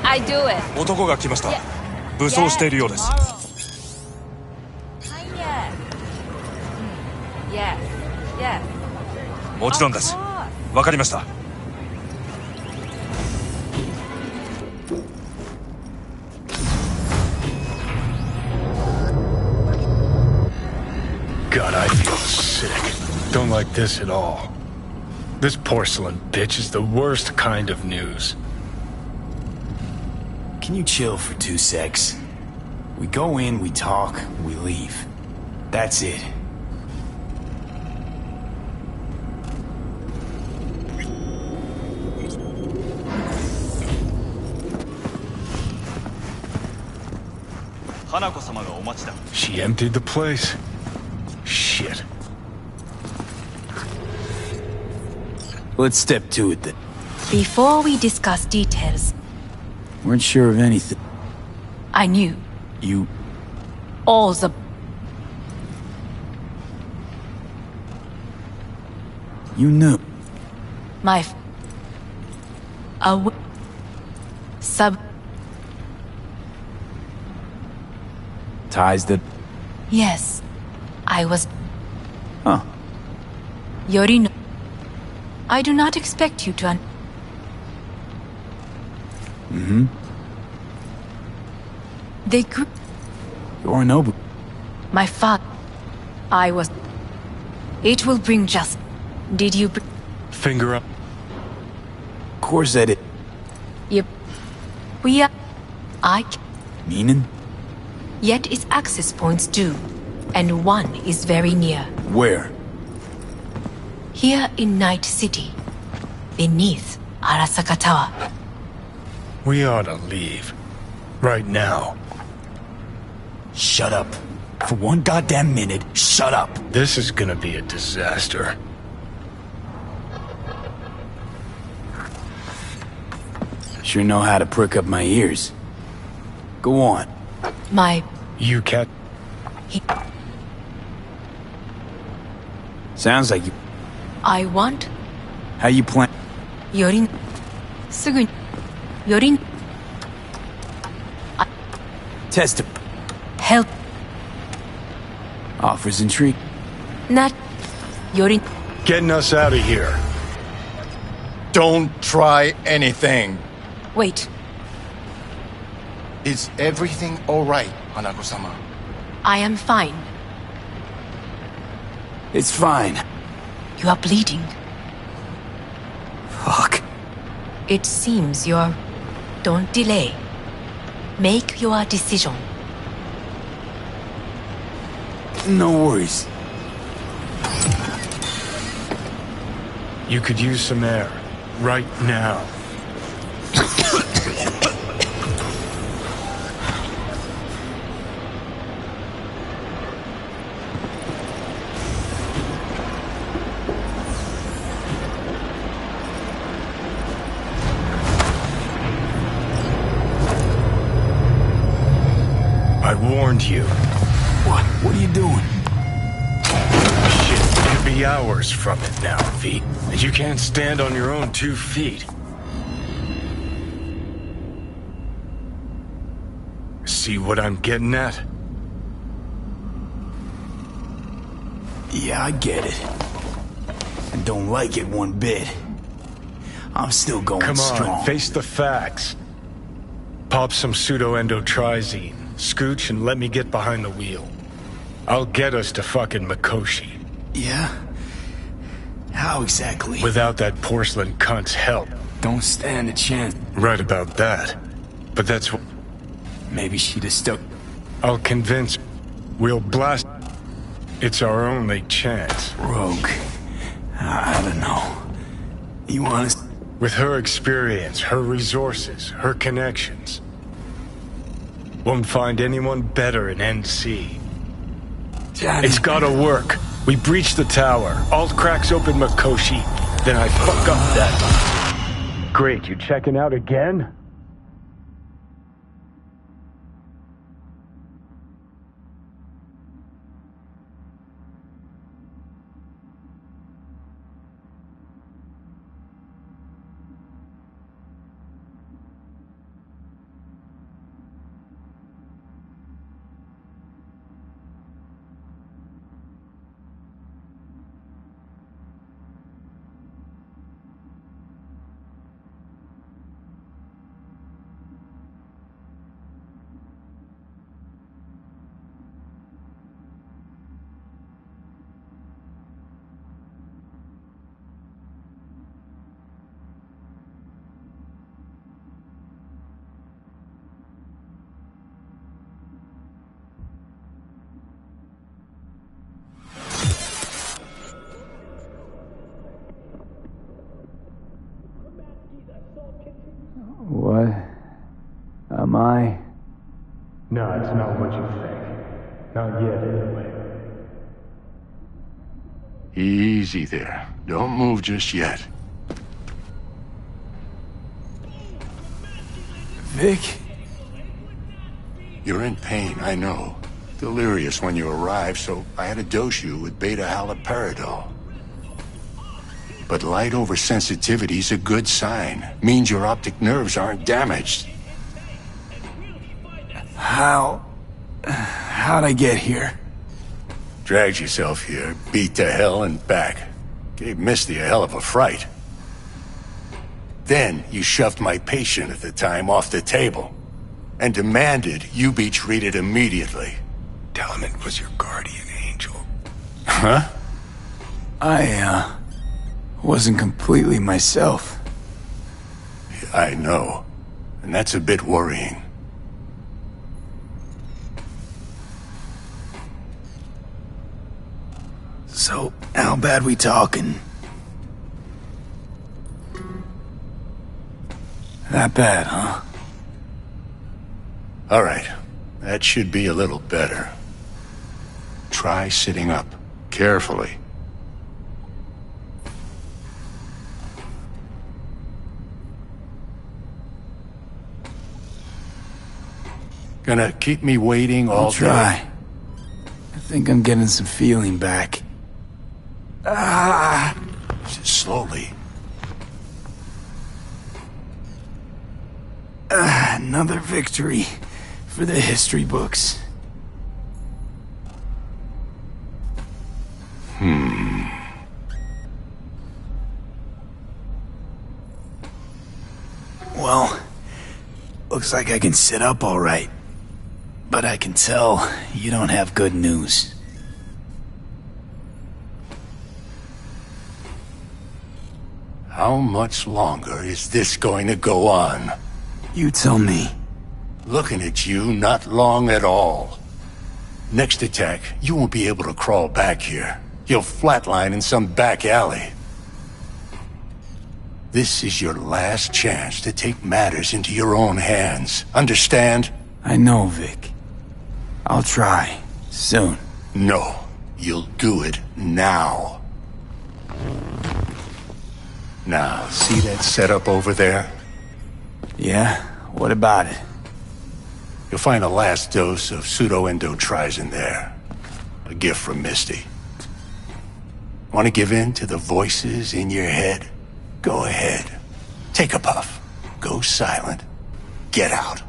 I do it. 男が来ました。武装しているようです。もちろんです。わかりました。God, I feel sick. Don't like this at all. This porcelain bitch is the worst kind of news. Can you chill for 2 secs? We go in, we talk, we leave. That's it. She emptied the place? Shit. Let's step to it then. Before we discuss details, Weren't sure of anything. I knew You... all the... You knew. my... sub... Ties that... Yes, I was... Huh. Yorino. I do not expect you to They grew... Yorinobu. My father... I was... It will bring just... Did you... Finger up. Of course I did. Yep. We are... Meaning? Yet its access points do. And one is very near. Where? Here in Night City. Beneath Arasaka Tower. We ought to leave. Right now. Shut up. For 1 goddamn minute, shut up. This is gonna be a disaster. Sure know how to prick up my ears. Go on. My... You cat... Sounds like you... I want... How you plan... Yorin... Sugun... Yorin... Test it. Help... Offers intrigue. Not... Yorin... Getting us out of here. Don't try anything. Wait. Is everything alright, Hanako-sama? I am fine. It's fine. You are bleeding. Fuck. It seems you're... Don't delay. Make your decision. No worries. You could use some air. Right now. I warned you. What? What are you doing? Shit, you could be hours from it now, V. And you can't stand on your own 2 feet. See what I'm getting at? Yeah, I get it. I don't like it one bit. I'm still going Come on, strong. face the facts. Pop some pseudo-endotrizine, scooch, and let me get behind the wheel. I'll get us to fucking Mikoshi. Yeah? How exactly? Without that porcelain cunt's help. Don't stand a chance. Right about that. But that's what... Maybe she'd have stuck... I'll convince... We'll blast... It's our only chance. Rogue. I don't know. You want to... With her experience, her resources, her connections. Won't find anyone better in NC. Johnny. It's gotta work. We breach the tower. Alt cracks open Mikoshi. Then I fuck up that. Great, you checking out again? What am I? No, it's not what you think. Not yet, anyway. Easy there. Don't move just yet. Vic? You're in pain, I know. Delirious when you arrived, so I had to dose you with beta-haloperidol. But light oversensitivity's a good sign. Means your optic nerves aren't damaged. How'd I get here? Dragged yourself here, beat to hell and back. Gave Misty a hell of a fright. Then you shoved my patient at the time off the table and demanded you be treated immediately. Tell him it was your guardian angel. Huh? I wasn't completely myself. I know. And that's a bit worrying. So, how bad we talking? That bad, huh? All right. That should be a little better. Try sitting up. Carefully. Gonna keep me waiting all I'll try. day? I think I'm getting some feeling back. Just slowly. Another victory for the history books. Well, looks like I can sit up all right. But I can tell you don't have good news. How much longer is this going to go on? You tell me. Looking at you, not long at all. Next attack, you won't be able to crawl back here. You'll flatline in some back alley. This is your last chance to take matters into your own hands. Understand? I know, Vic. I'll try. Soon. No. You'll do it now. Now, see that setup over there? Yeah? What about it? You'll find a last dose of pseudo-endotrizin there. A gift from Misty. Want to give in to the voices in your head? Go ahead. Take a puff. Go silent. Get out.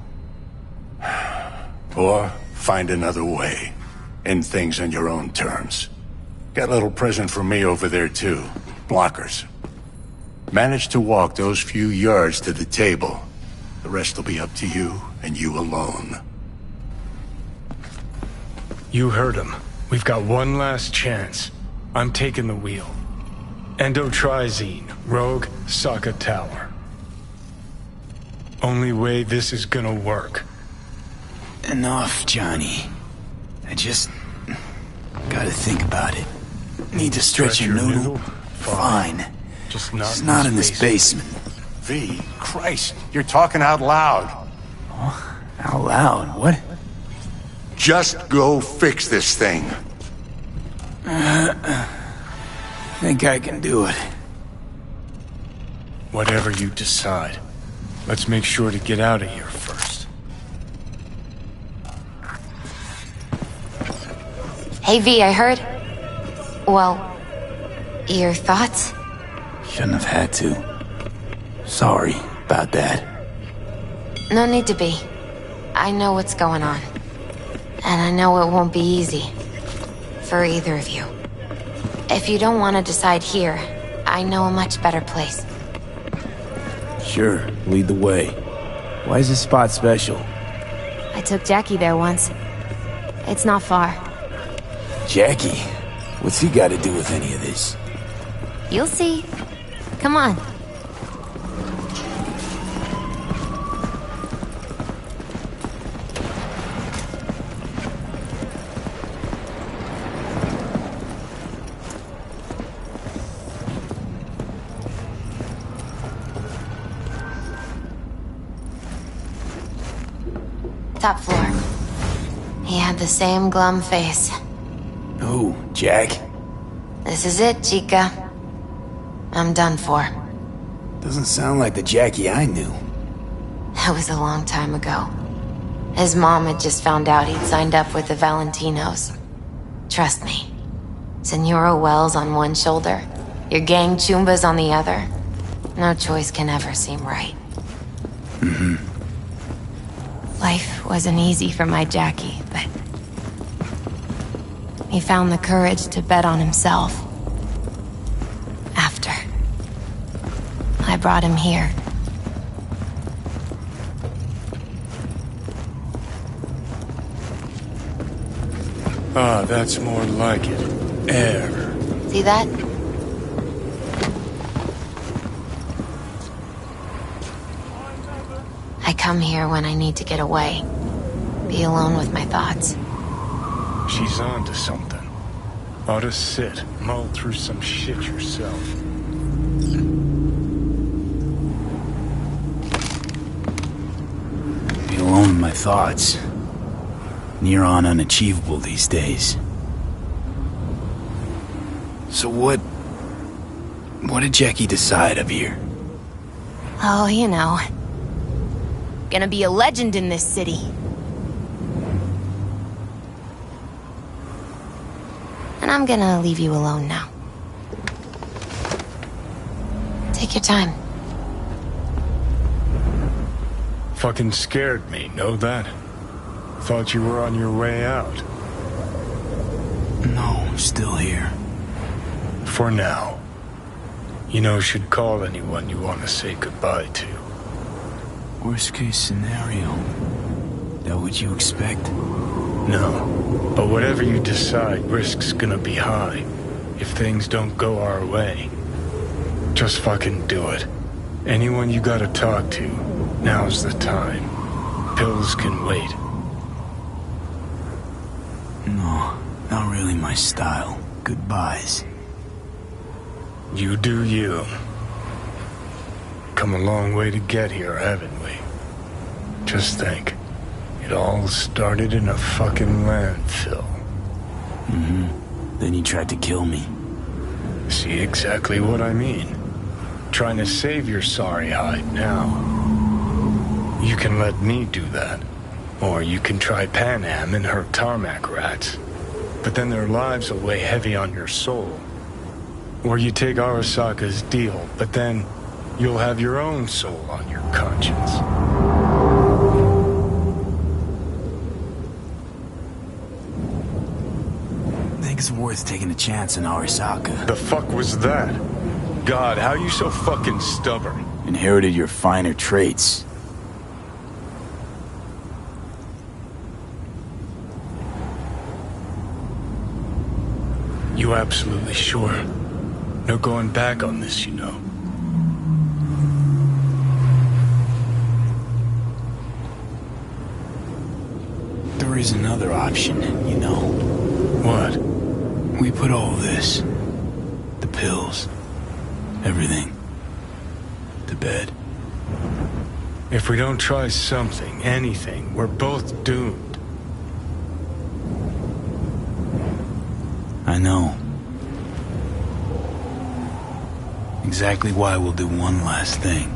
Or find another way. End things on your own terms. Got a little present for me over there too. Blockers. Manage to walk those few yards to the table. The rest will be up to you, and you alone. You heard him. We've got one last chance. I'm taking the wheel. Endotrizine, Rogue, Sokka Tower. Only way this is gonna work. Enough, Johnny. I just gotta think about it. Need to stretch a noodle? Fine. Just It's not in this basement. V, Christ, you're talking out loud. Out loud? What? Just go fix this thing. Think I can do it. Whatever you decide. Let's make sure to get out of here first. Hey V, I heard. Well, your thoughts? Shouldn't have had to. Sorry about that. No need to be. I know what's going on. And I know it won't be easy. For either of you. If you don't want to decide here, I know a much better place. Sure, lead the way. Why is this spot special? I took Jackie there once. It's not far. Jackie? What's he got to do with any of this? You'll see. Come on. Top floor. He had the same glum face. Who, Jack? This is it, Chica. I'm done for. Doesn't sound like the Jackie I knew. That was a long time ago. His mom had just found out he'd signed up with the Valentinos. Trust me. Senora Wells on one shoulder, your gang Chumbas on the other. No choice can ever seem right. Life wasn't easy for my Jackie, but he found the courage to bet on himself. After I brought him here. Ah, that's more like it. Air. See that? I come here when I need to get away. Be alone with my thoughts. She's on to something. Ought to sit, mull through some shit yourself. Be alone with my thoughts. Near on unachievable these days. So what did Jackie decide up here? Oh, you know. Gonna be a legend in this city. And I'm gonna leave you alone now. Take your time. Fucking scared me, know that? Thought you were on your way out. No, still here. For now. You know, should call anyone you want to say goodbye to. Worst case scenario. That what you expect? No. But whatever you decide, risk's gonna be high. If things don't go our way. Just fucking do it. Anyone you gotta talk to, now's the time. Pills can wait. No, not really my style. Goodbyes. You do you. Come a long way to get here, haven't we? Just think. It all started in a fucking landfill. Then you tried to kill me. See exactly what I mean? Trying to save your sorry hide now. You can let me do that. Or you can try Pan Am and her tarmac rats. But then their lives will weigh heavy on your soul. Or you take Arasaka's deal, but then you'll have your own soul on your conscience. Think it's worth taking a chance on Arasaka. The fuck was that? God, how you so fucking stubborn? Inherited your finer traits. You absolutely sure? No going back on this, you know. There is another option, you know. What? We put all of this, the pills, everything, to bed. If we don't try something, anything, we're both doomed. I know. Exactly why we'll do one last thing.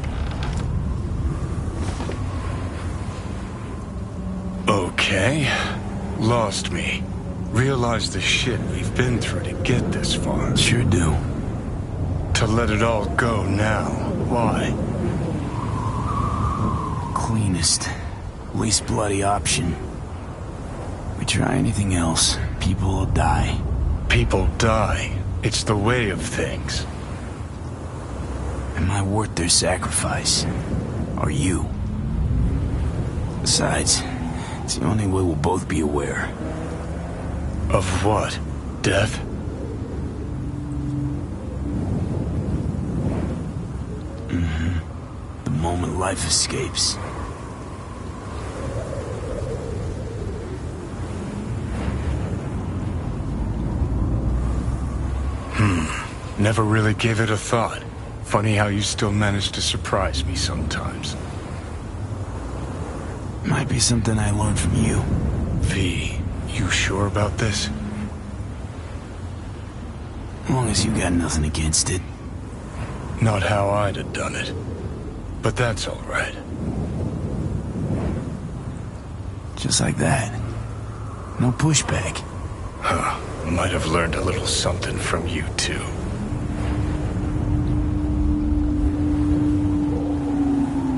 Okay. Lost me. Realized the shit we've been through to get this far. Sure do. To let it all go now. Why? Cleanest, least bloody option. We try anything else, people will die. People die. It's the way of things. Am I worth their sacrifice? Are you? Besides, it's the only way we'll both be aware. Of what? Death? The moment life escapes. Never really gave it a thought. Funny how you still manage to surprise me sometimes. Might be something I learned from you. V, you sure about this? As long as you got nothing against it. Not how I'd have done it. But that's all right. Just like that. No pushback. Huh. Might have learned a little something from you, too.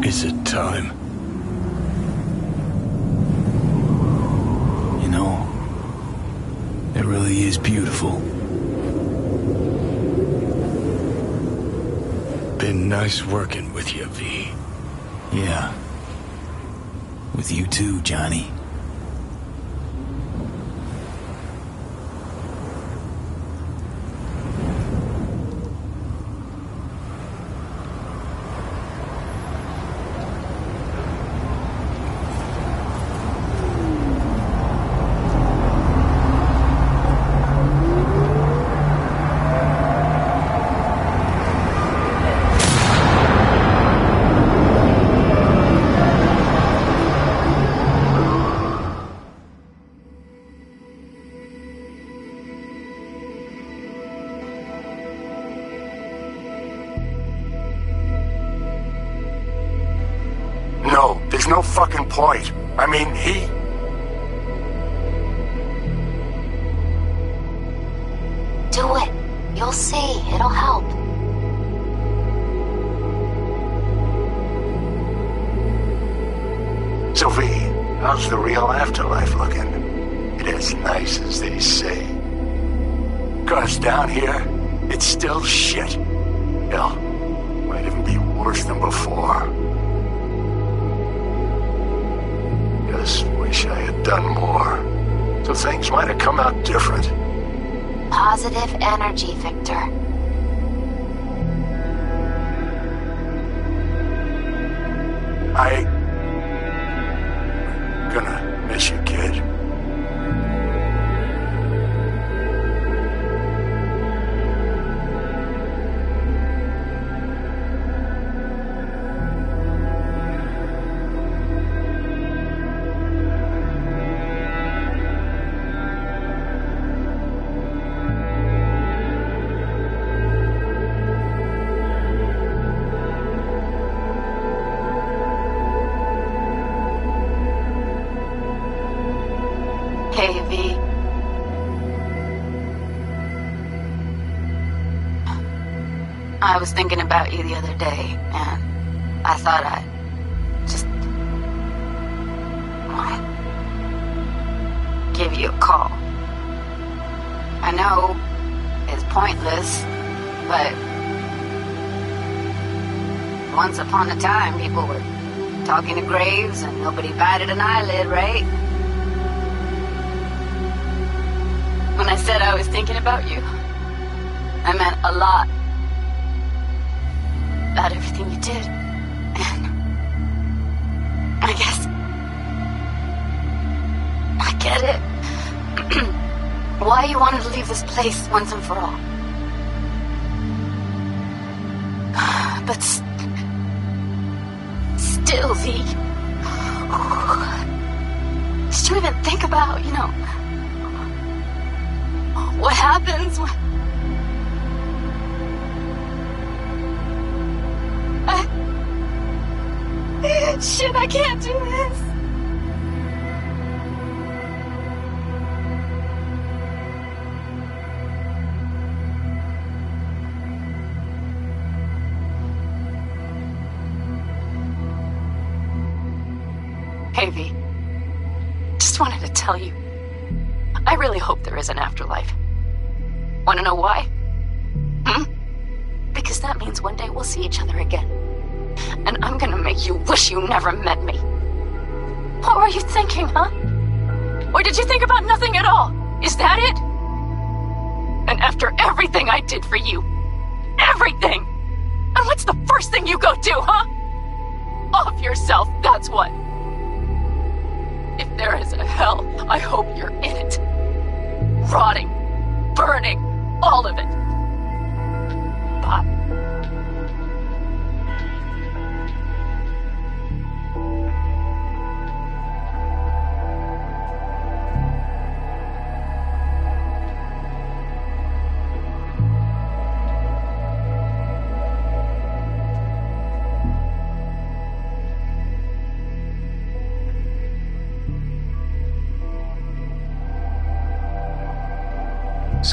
Is it time? You know, it really is beautiful. Been nice working with you, V. Yeah. With you too, Johnny. No, there's no fucking point. I mean, Do it. You'll see. It'll help. Sophie, how's the real afterlife looking? It as nice as they say. 'Cause down here, it's still shit. Hell, might even be worse than before. Just wish I had done more. So things might have come out different. Positive energy, Victor. I... gonna miss you, kid. Hey, V. I was thinking about you the other day, and I thought I'd just give you a call. I know it's pointless, but once upon a time, people were talking to graves and nobody batted an eyelid, right? When I said I was thinking about you, I meant a lot. About everything you did. And I guess I get it. Why you wanted to leave this place once and for all. But still, V. Did you even think about, what happens when... Shit, I can't do this. Hey, V. Just wanted to tell you, I really hope there is an afterlife. Want to know why? Because that means one day we'll see each other again. And I'm gonna make you wish you never met me. What were you thinking, huh? Or did you think about nothing at all? Is that it? And after everything I did for you, everything! And what's the first thing you go do, huh? Off yourself, that's what. If there is a hell, I hope you're in it. Rotting, burning, all of it. Pop.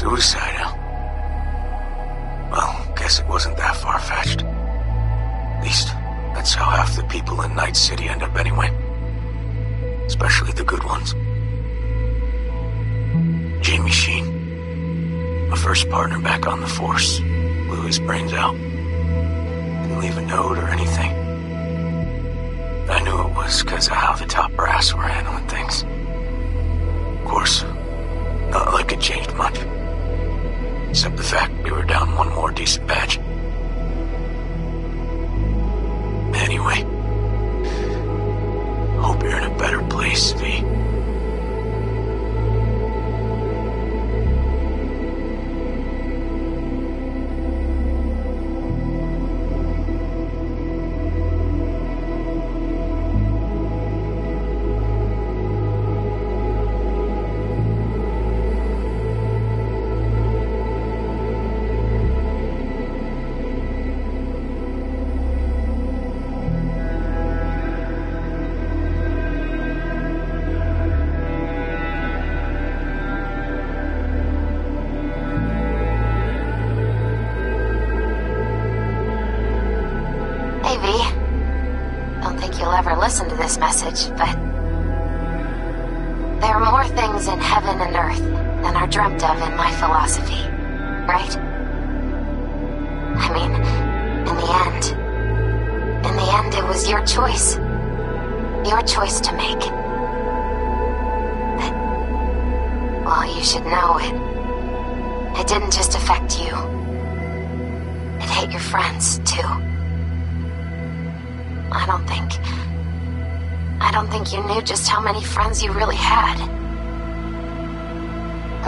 Suicide, huh? Well, guess it wasn't that far-fetched. At least, that's how half the people in Night City end up anyway. Especially the good ones. Jamie Sheen, my first partner back on the force, blew his brains out. Didn't leave a note or anything. I knew it was because of how the top brass were handling things. Of course, not like it changed much. Except the fact we were down one more decent batch. Anyway, hope you're in a better place, V. Listen to this message, but there are more things in heaven and earth than are dreamt of in my philosophy, right? I mean, in the end, it was your choice to make. But, well, you should know it didn't just affect you. It hit your friends, too. I don't think you knew just how many friends you really had.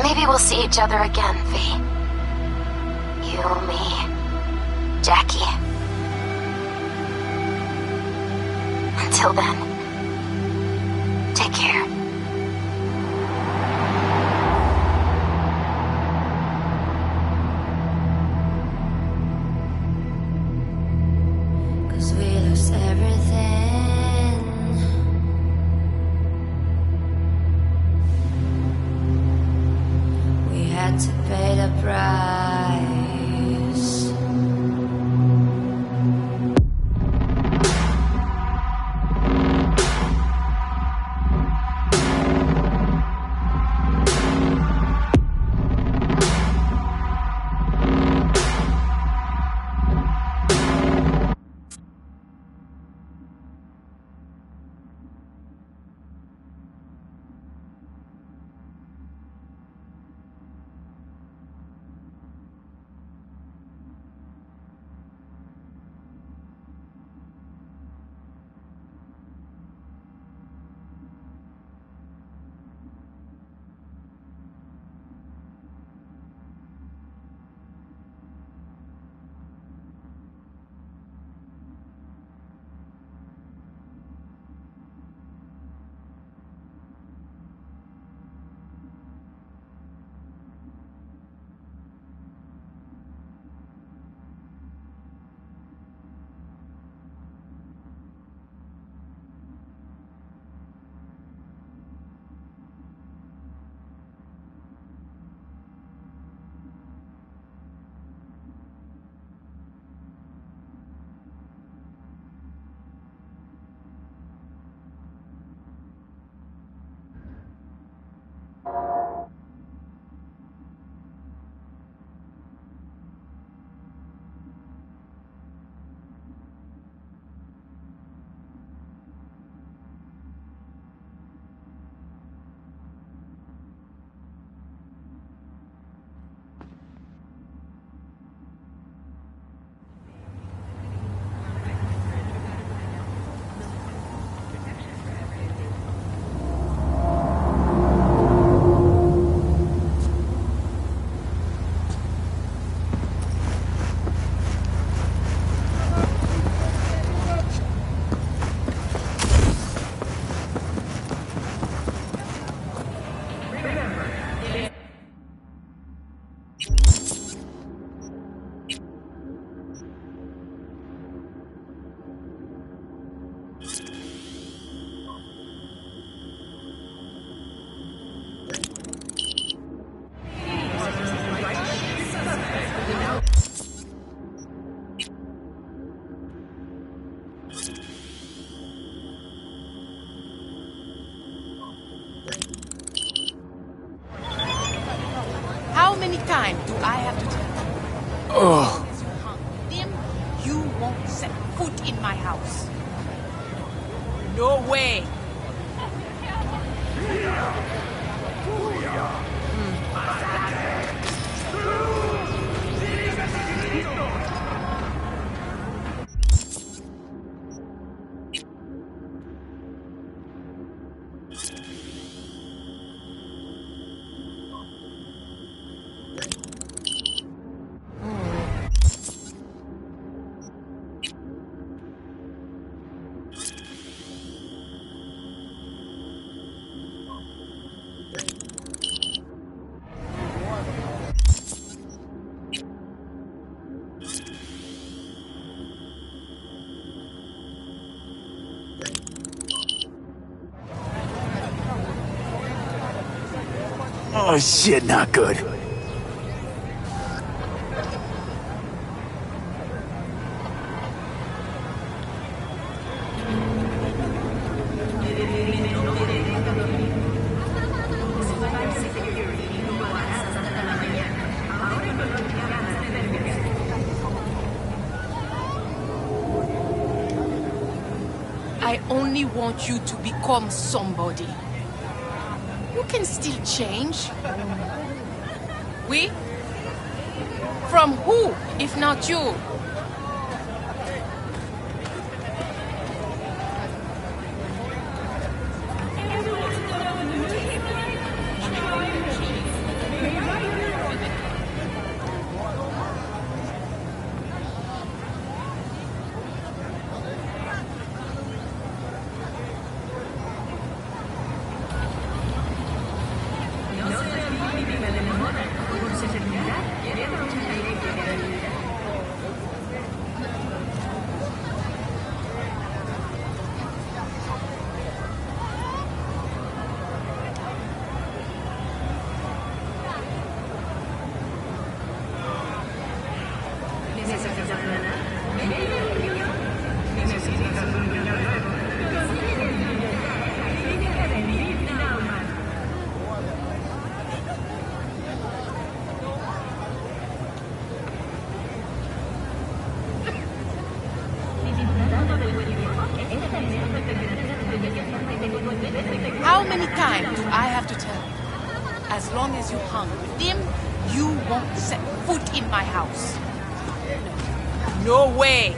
Maybe we'll see each other again, V. You, me, Jackie. Until then, take care. To pay the price. times do I have to tell you? Ugh. As you hunt them, you won't set foot in my house. No way. Oh shit, not good. I only want you to become somebody. You can still change. We? From who, if not you? How many times do I have to tell you? As long as you hung with them, you won't set foot in my house. No way.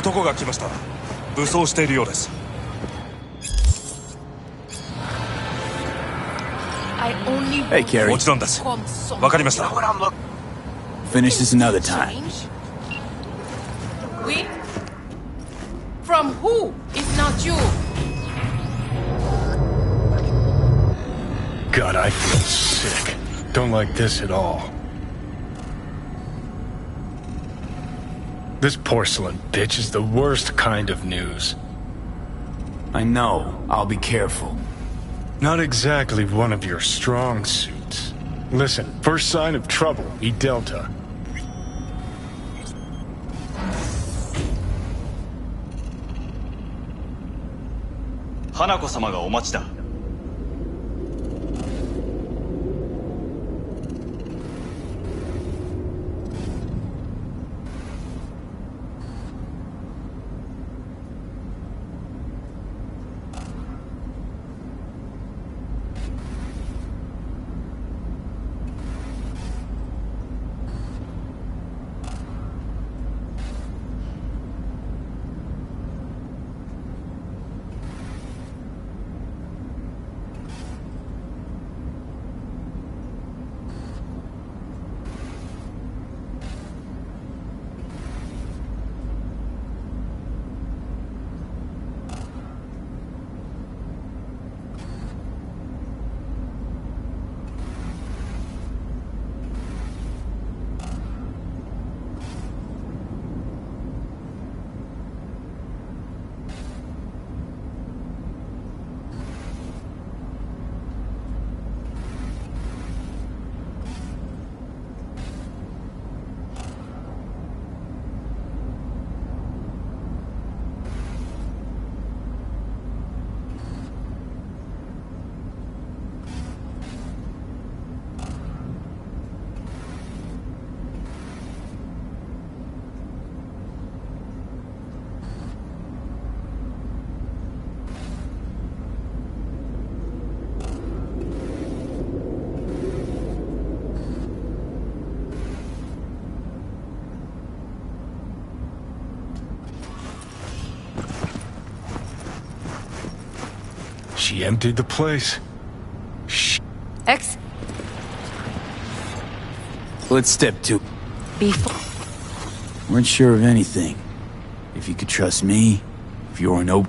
男が来ました。武装しているようです。Hey, Carrie. もちろんです。わかりました。Finish this another time. We? From who, if not you? God, I feel sick. Don't like this at all. This porcelain bitch is the worst kind of news. I know. I'll be careful. Not exactly one of your strong suits. Listen, first sign of trouble, eat Delta. Hanako-samaがお待ちだ。She emptied the place. X. Let's step 2. Before. Weren't sure of anything. If you could trust me, if you're no...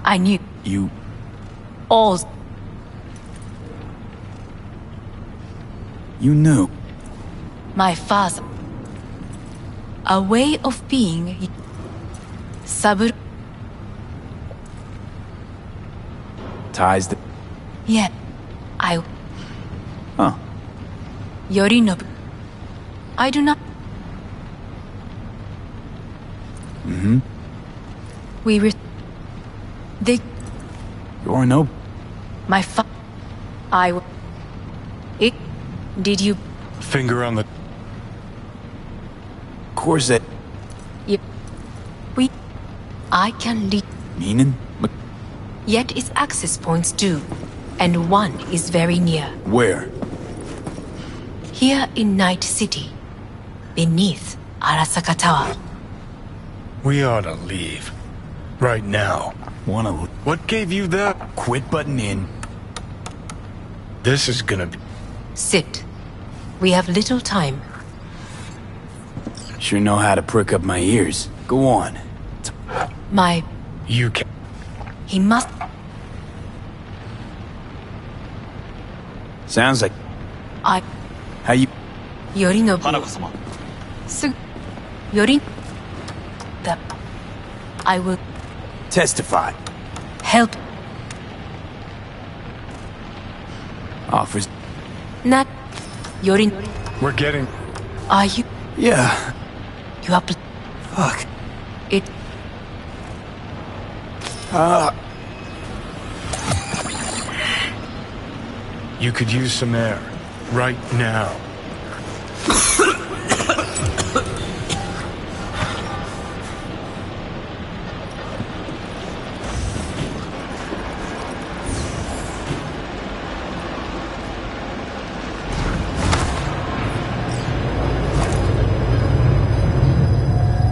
I knew. You... All. You knew. My father. A way of being. Sabur. Ties the... Yeah. I. Huh. Yorinobu. I do not. Mm-hmm. We were. They. You're no... My fa. I. It. Did you. Finger on the... Of course that... You. We. I can lead. Meaning? Yet its access points do. And one is very near. Where? Here in Night City. Beneath Arasaka Tower. We ought to leave. Right now. Wanna... What gave you that? Quit butting in. This is gonna be... Sit. We have little time. Sure know how to prick up my ears. Go on. My. You can... He must. Sounds like... I. How you... Yorinobu. Su. Yorin. The. I will Testify. help. Offers... Not. Yorin. We're getting... Are you? Yeah. You are. Fuck. It. You could use some air. Right now.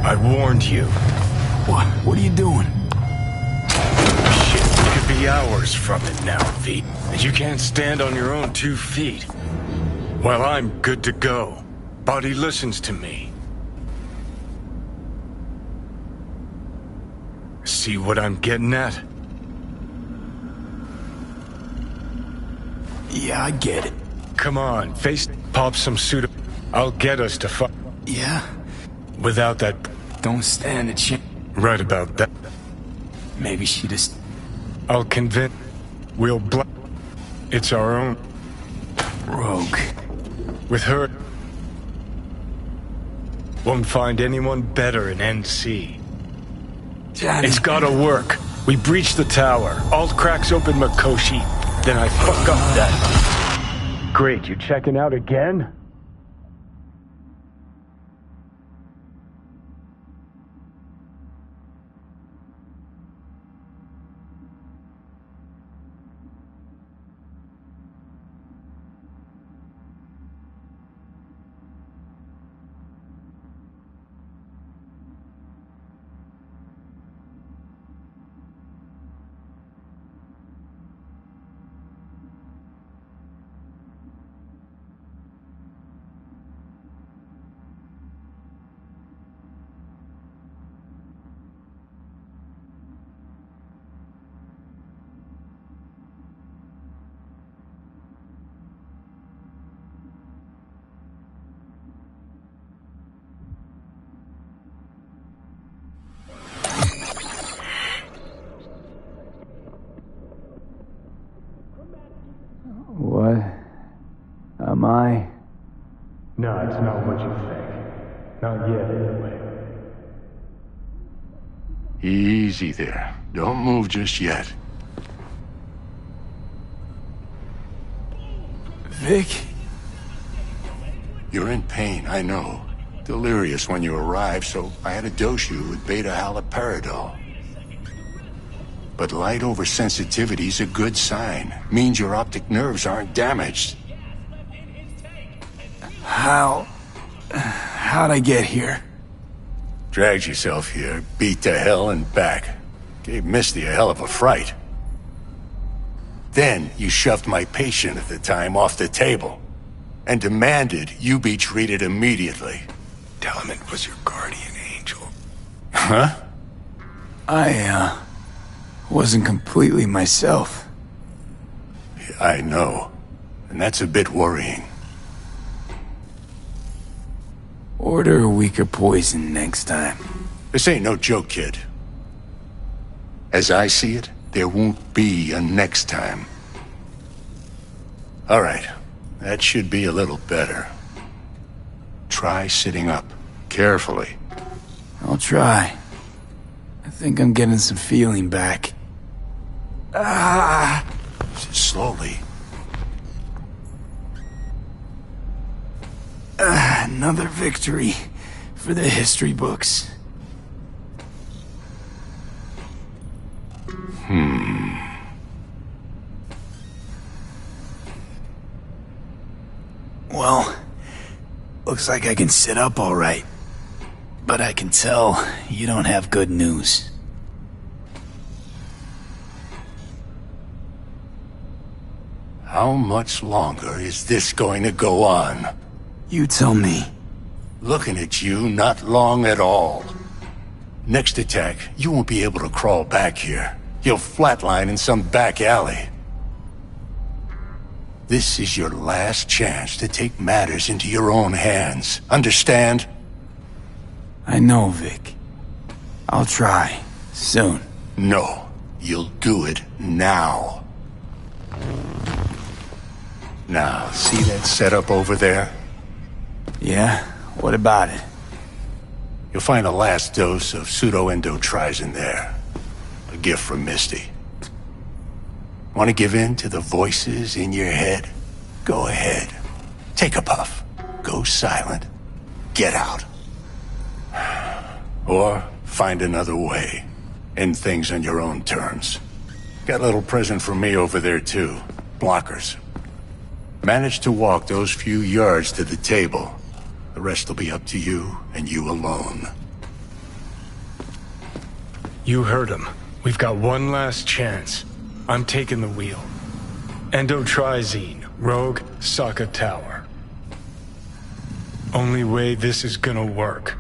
I warned you. What? What are you doing? Shit, you could be hours from it now, V. And you can't stand on your own 2 feet. Well, I'm good to go. Body listens to me. See what I'm getting at? Yeah, I get it. Come on, face... Pop some suit... I'll get us to fuck... Yeah? Without that... Don't stand a chance. Right about that. Maybe she just... I'll convince... We'll It's our own... Rogue. With her... Won't find anyone better in NC. Johnny. It's gotta work. We breach the tower. Alt cracks open Makoshi. Then I fuck up that... Great, you checking out again? What? Am I? No, it's not what you think. Not yet, anyway. Easy there. Don't move just yet. Vic? You're in pain, I know. Delirious when you arrived, so I had to dose you with beta-haloperidol. But light oversensitivity's a good sign. Means your optic nerves aren't damaged. How'd I get here? Dragged yourself here, beat to hell and back. Gave Misty a hell of a fright. Then you shoved my patient at the time off the table and demanded you be treated immediately. Tell him it was your guardian angel. Huh? I wasn't completely myself. I know, and that's a bit worrying. Order a weaker poison next time. This ain't no joke, kid. As I see it, there won't be a next time. All right, that should be a little better. Try sitting up, carefully. I'll try. I think I'm getting some feeling back. Slowly. Another victory for the history books. Well, looks like I can sit up all right. But I can tell you don't have good news. How much longer is this going to go on? You tell me. Looking at you, not long at all. Next attack, you won't be able to crawl back here. You'll flatline in some back alley. This is your last chance to take matters into your own hands. Understand? I know, Vic. I'll try. Soon. No. You'll do it now. Now, see that setup over there? Yeah? What about it? You'll find a last dose of pseudo-endotrizin there. A gift from Misty. Want to give in to the voices in your head? Go ahead. Take a puff. Go silent. Get out. Or find another way. End things on your own terms. Got a little present from me over there too. Blockers. Manage to walk those few yards to the table. The rest will be up to you and you alone. You heard him. We've got one last chance. I'm taking the wheel. Endotrizine, Rogue, Saka Tower. Only way this is gonna work.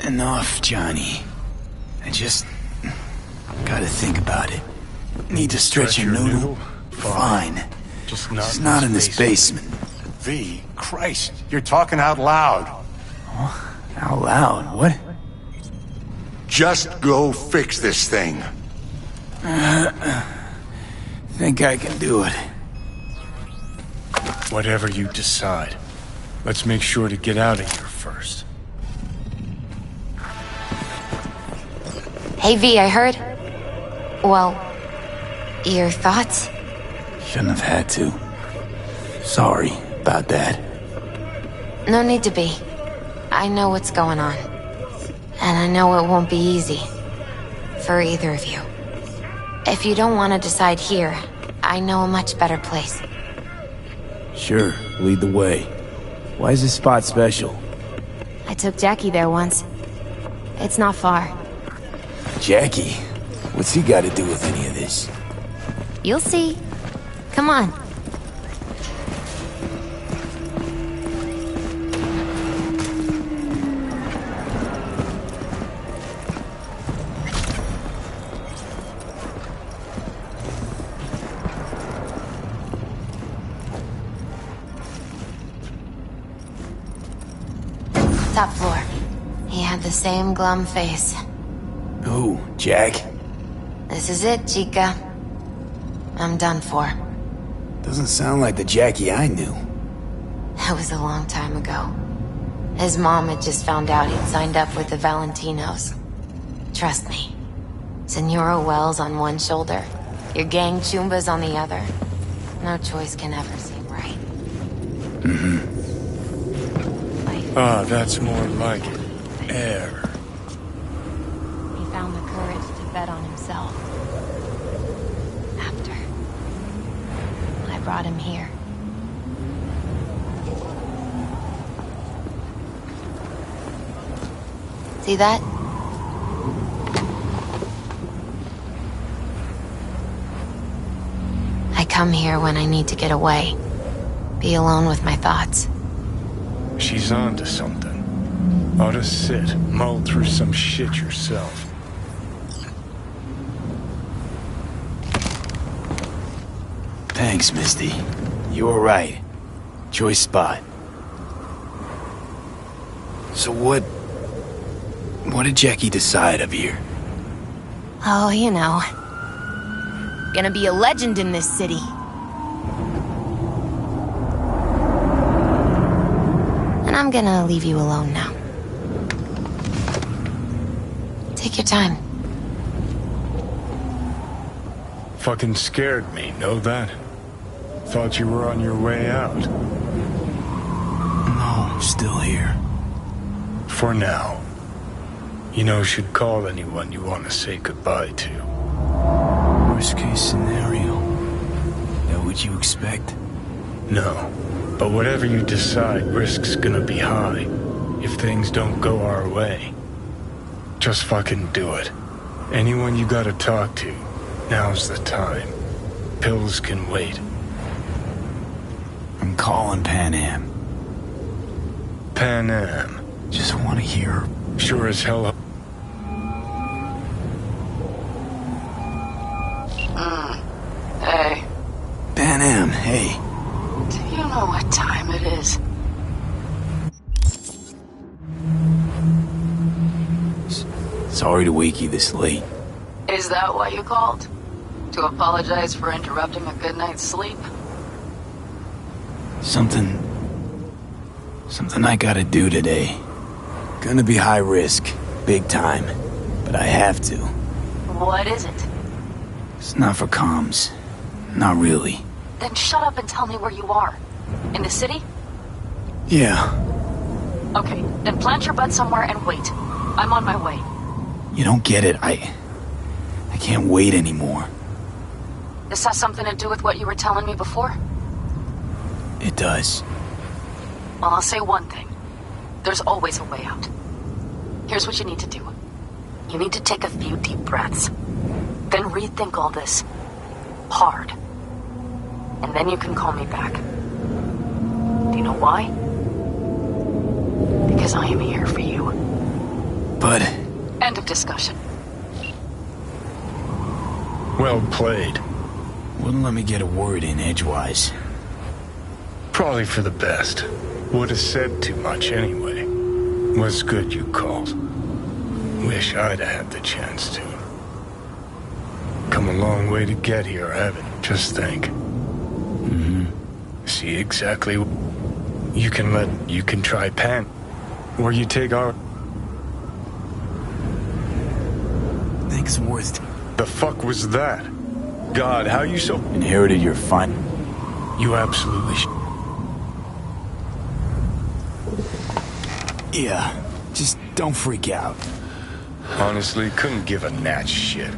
Enough, Johnny. I just gotta think about it. Need to stretch your noodle? Fine. Just not in this basement. V, Christ, you're talking out loud. Out loud? What? Just go fix this thing. Think I can do it. Whatever you decide. Let's make sure to get out of here first. Hey, V, I heard. Well, your thoughts? Shouldn't have had to. Sorry about that. No need to be. I know what's going on. And I know it won't be easy. For either of you. If you don't want to decide here, I know a much better place. Sure, lead the way. Why is this spot special? I took Jackie there once. It's not far. Jackie? What's he got to do with any of this? You'll see. Come on. Top floor. He had the same glum face. Who, Jack? This is it, Chica. I'm done for. Doesn't sound like the Jackie I knew. That was a long time ago. His mom had just found out he'd signed up with the Valentinos. Trust me. Senora Wells on one shoulder, your gang Chumbas on the other. No choice can ever seem right. Ah, that's more like it. Air. He found the courage to bet on himself. After I brought him here. See that? come here when I need to get away. Be alone with my thoughts. She's onto something. Ought to sit, mull through some shit yourself. Thanks, Misty. You were right. Choice spot. So what did Jackie decide of here? Oh, you know. Gonna be a legend in this city. And I'm gonna leave you alone now. Take your time. Fucking scared me, know that? Thought you were on your way out. No, still here. For now. You know, should call anyone you want to say goodbye to. Worst case scenario. That what you expect? No. But whatever you decide, risk's gonna be high. If things don't go our way. Just fucking do it. Anyone you gotta talk to, now's the time. Pills can wait. I'm calling Pan Am. Pan Am. Just want to hear. Sure as hell. Hey. Pan Am, hey. Do you know what time it is? Sorry to wake you this late. Is that why you called? To apologize for interrupting a good night's sleep? Something I gotta do today. Gonna be high risk, big time, but I have to. What is it? It's not for comms. Not really. Then shut up and tell me where you are. In the city? Yeah. Okay, then plant your butt somewhere and wait. I'm on my way. You don't get it. I can't wait anymore. This has something to do with what you were telling me before? It does. Well, I'll say one thing. There's always a way out. Here's what you need to do. You need to take a few deep breaths. Then rethink all this. Hard. And then you can call me back. Do you know why? Because I am here for you. But... End of discussion. Well played. Wouldn't let me get a word in edgewise. Probably for the best. Would have said too much anyway. Was good you called. Wish I'd had the chance to. Come a long way to get here, haven't you? Just think. See exactly. You can try Pan. Or you take our... Thanks worth... The fuck was that? God, how you so... Inherited your fine... You absolutely Yeah, just don't freak out. Honestly, couldn't give a gnat's shit.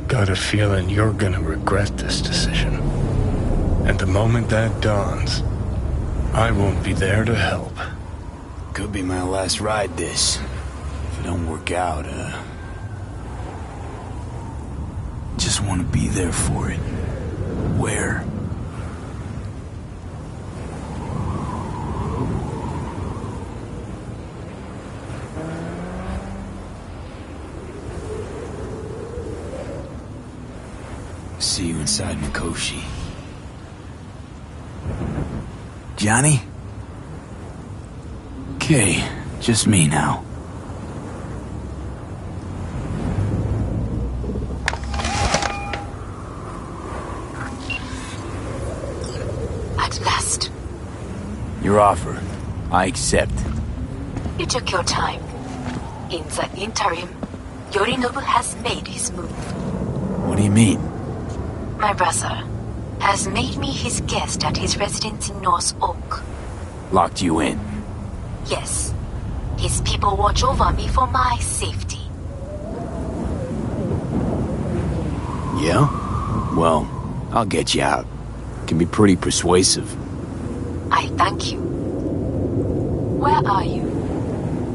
Got a feeling you're gonna regret this decision. And the moment that dawns, I won't be there to help. Could be my last ride this. If it don't work out, just want to be there for it. Where? See you inside Mikoshi. Johnny? Okay, just me now. At last. Your offer. I accept. You took your time. In the interim, Yorinobu has made his move. What do you mean? My brother has made me his guest at his residence in North Oak. Locked you in? Yes. His people watch over me for my safety. Yeah? Well, I'll get you out. Can be pretty persuasive. I thank you. Where are you?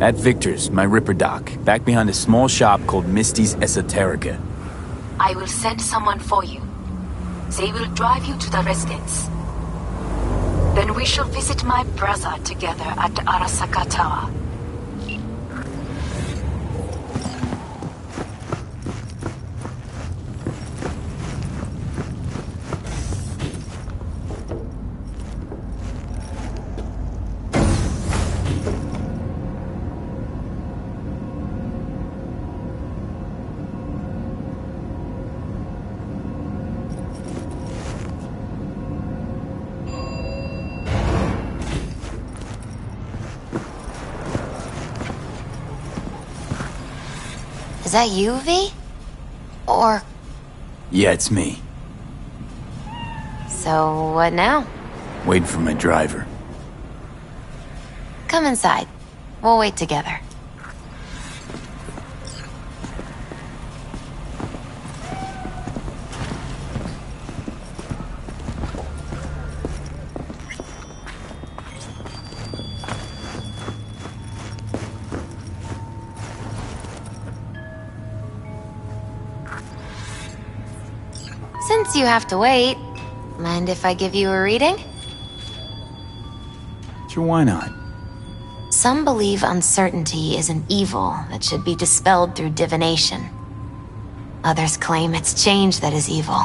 At Victor's, my Ripper dock, back behind a small shop called Misty's Esoterica. I will send someone for you. They will drive you to the residence. Then we shall visit my brother together at Arasaka Tower. Is that you, V? Or... Yeah, it's me. So, what now? Waiting for my driver. Come inside. We'll wait together. Since you have to wait, mind if I give you a reading? Sure, why not? Some believe uncertainty is an evil that should be dispelled through divination. Others claim it's change that is evil.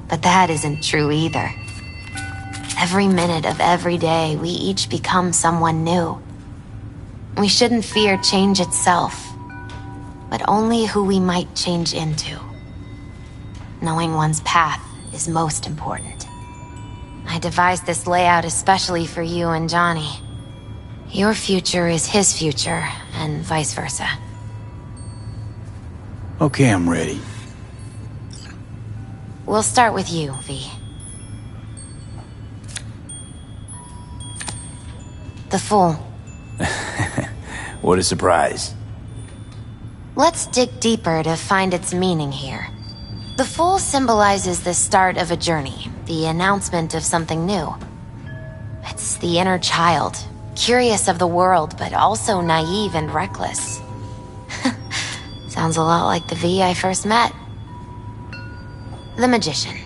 But that isn't true either. Every minute of every day, we each become someone new. We shouldn't fear change itself, but only who we might change into. Knowing one's path is most important. I devised this layout especially for you and Johnny. Your future is his future, and vice versa. Okay, I'm ready. We'll start with you, V. The Fool. What a surprise. Let's dig deeper to find its meaning here. The Fool symbolizes the start of a journey, the announcement of something new. It's the inner child, curious of the world, but also naive and reckless. Sounds a lot like the V I first met. The Magician.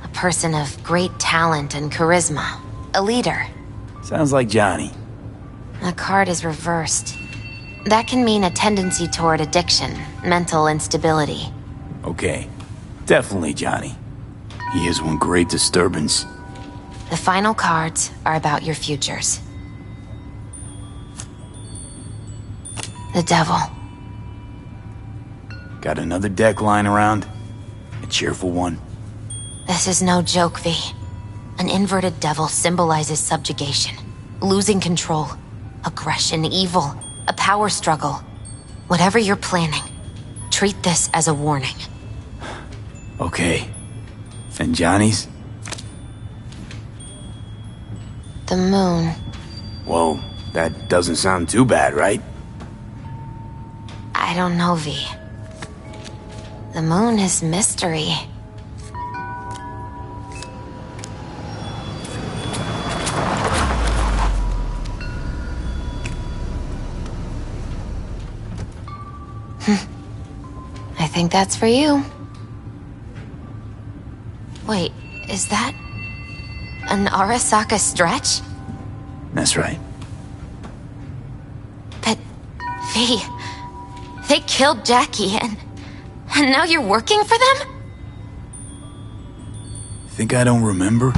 A person of great talent and charisma. A leader. Sounds like Johnny. The card is reversed. That can mean a tendency toward addiction, mental instability. Okay, definitely Johnny. He is one great disturbance. The final cards are about your futures. The Devil. Got another deck lying around? A cheerful one? This is no joke, V. An inverted devil symbolizes subjugation, losing control, aggression, evil, a power struggle. Whatever you're planning, treat this as a warning. Okay. And Johnny's? The Moon. Whoa, that doesn't sound too bad, right? I don't know, V. The Moon is mystery. I think that's for you. Wait, is that an Arasaka stretch? That's right. But, V, they killed Jackie and now you're working for them? Think I don't remember?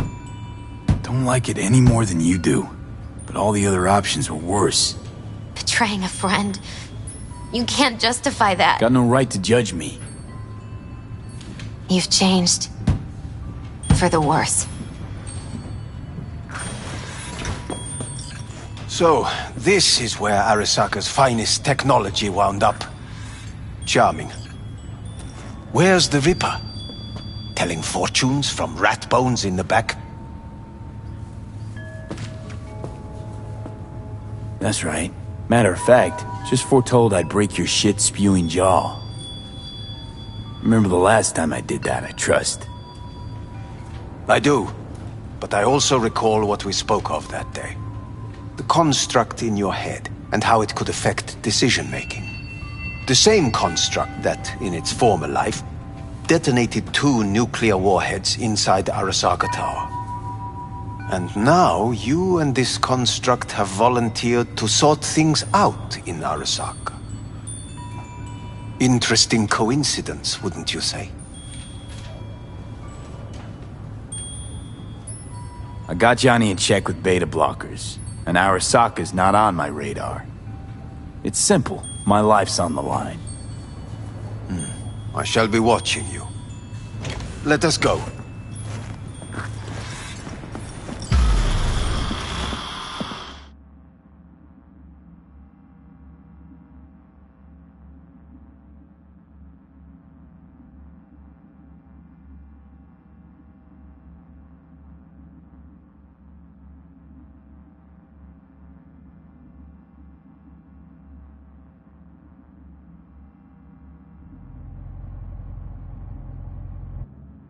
Don't like it any more than you do. But all the other options were worse. Betraying a friend. You can't justify that. Got no right to judge me. You've changed. For the worse. So, this is where Arasaka's finest technology wound up. Charming. Where's the Ripper? Telling fortunes from rat bones in the back? That's right. Matter of fact, just foretold I'd break your shit-spewing jaw. Remember the last time I did that, I trust. I do. But I also recall what we spoke of that day. The construct in your head, and how it could affect decision-making. The same construct that, in its former life, detonated 2 nuclear warheads inside the Arasaka Tower. And now, you and this construct have volunteered to sort things out in Arasaka. Interesting coincidence, wouldn't you say? I got Johnny in check with beta blockers, and Arasaka's not on my radar. It's simple. My life's on the line. I shall be watching you. Let us go.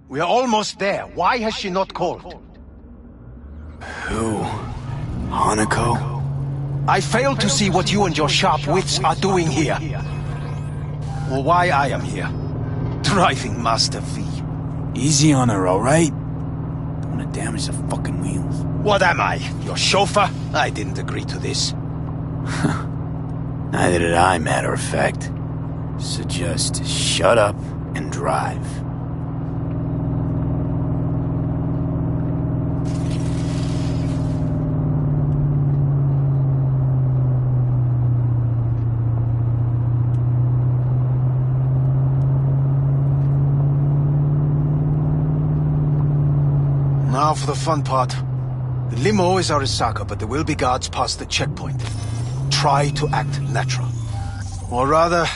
We are almost there. Why has she not called? Who? Hanako? I fail to see what you and your sharp wits are doing here. Or why I am here. Driving Master V. Easy on her, alright? Don't wanna damage the fucking wheels. What am I? Your chauffeur? I didn't agree to this. Neither did I, matter of fact. So just shut up and drive. Now for the fun part. The limo is Arasaka, but there will be guards past the checkpoint. Try to act natural. Or rather,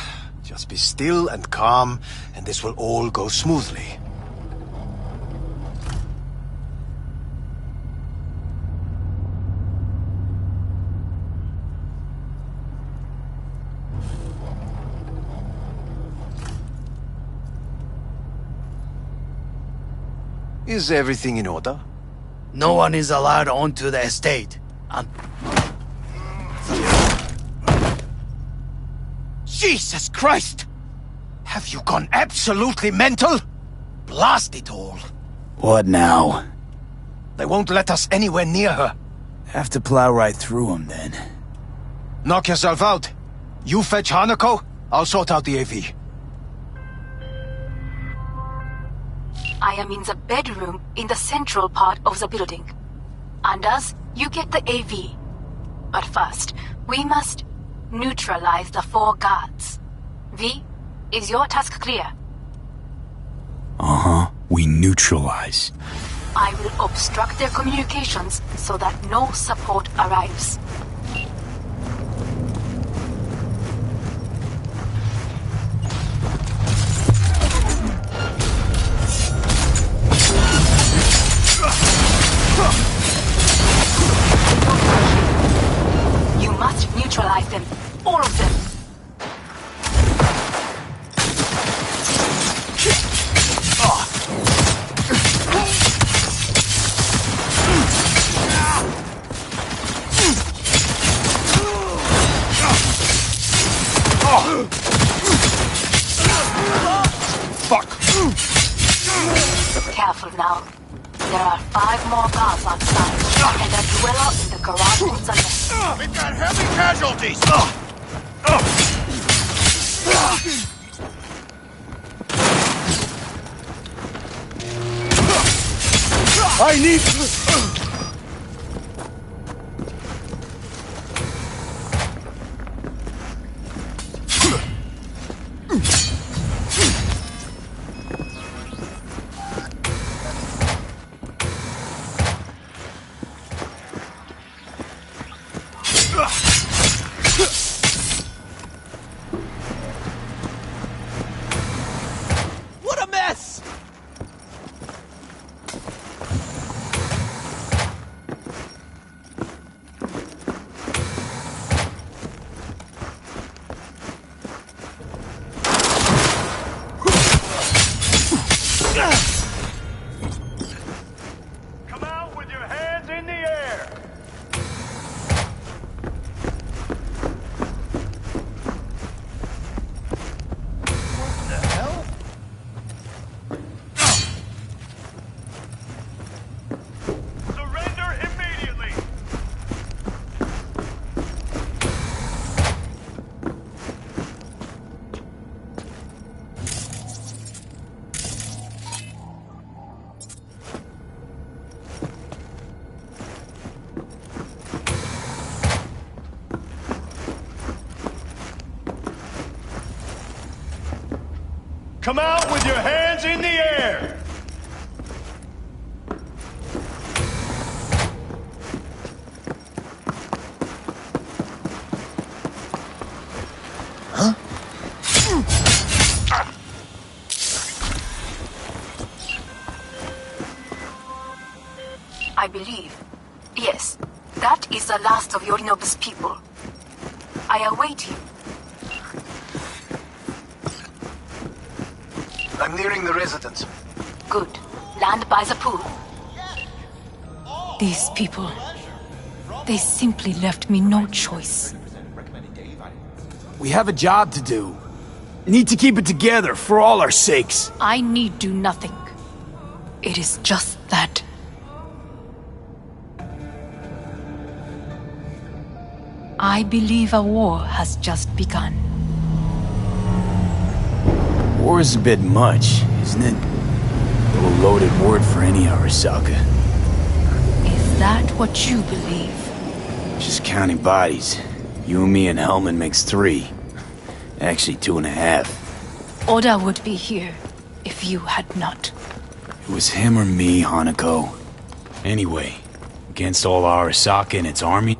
just be still and calm, and this will all go smoothly. Is everything in order? No one is allowed onto the estate. Jesus Christ! Have you gone absolutely mental? Blast it all. What now? They won't let us anywhere near her. Have to plow right through them, then. Knock yourself out. You fetch Hanako, I'll sort out the AV. I am in the bedroom in the central part of the building. Anders, you get the AV. But first, we must neutralize the 4 guards. V, is your task clear? Uh-huh. We neutralize. I will obstruct their communications so that no support arrives. You must neutralize them. All of them. Fuck! Careful now. There are 5 more guards outside, and a dweller in the garage on the left. We've got heavy casualties! I need... What a mess! Come out with your hands in the air! Come out with your hands in the air! Huh? I believe. Yes, that is the last of Yorinobu's people. I await you. I'm nearing the residence. Good. Land by the pool. These people... They simply left me no choice. We have a job to do. Need to keep it together for all our sakes. I need do nothing. It is just that. I believe a war has just begun. War is a bit much, isn't it? A little loaded word for any Arasaka. Is that what you believe? Just counting bodies. You and me and Hellman makes 3. Actually, 2.5. Oda would be here if you had not. It was him or me, Hanako. Anyway, against all Arasaka and its army...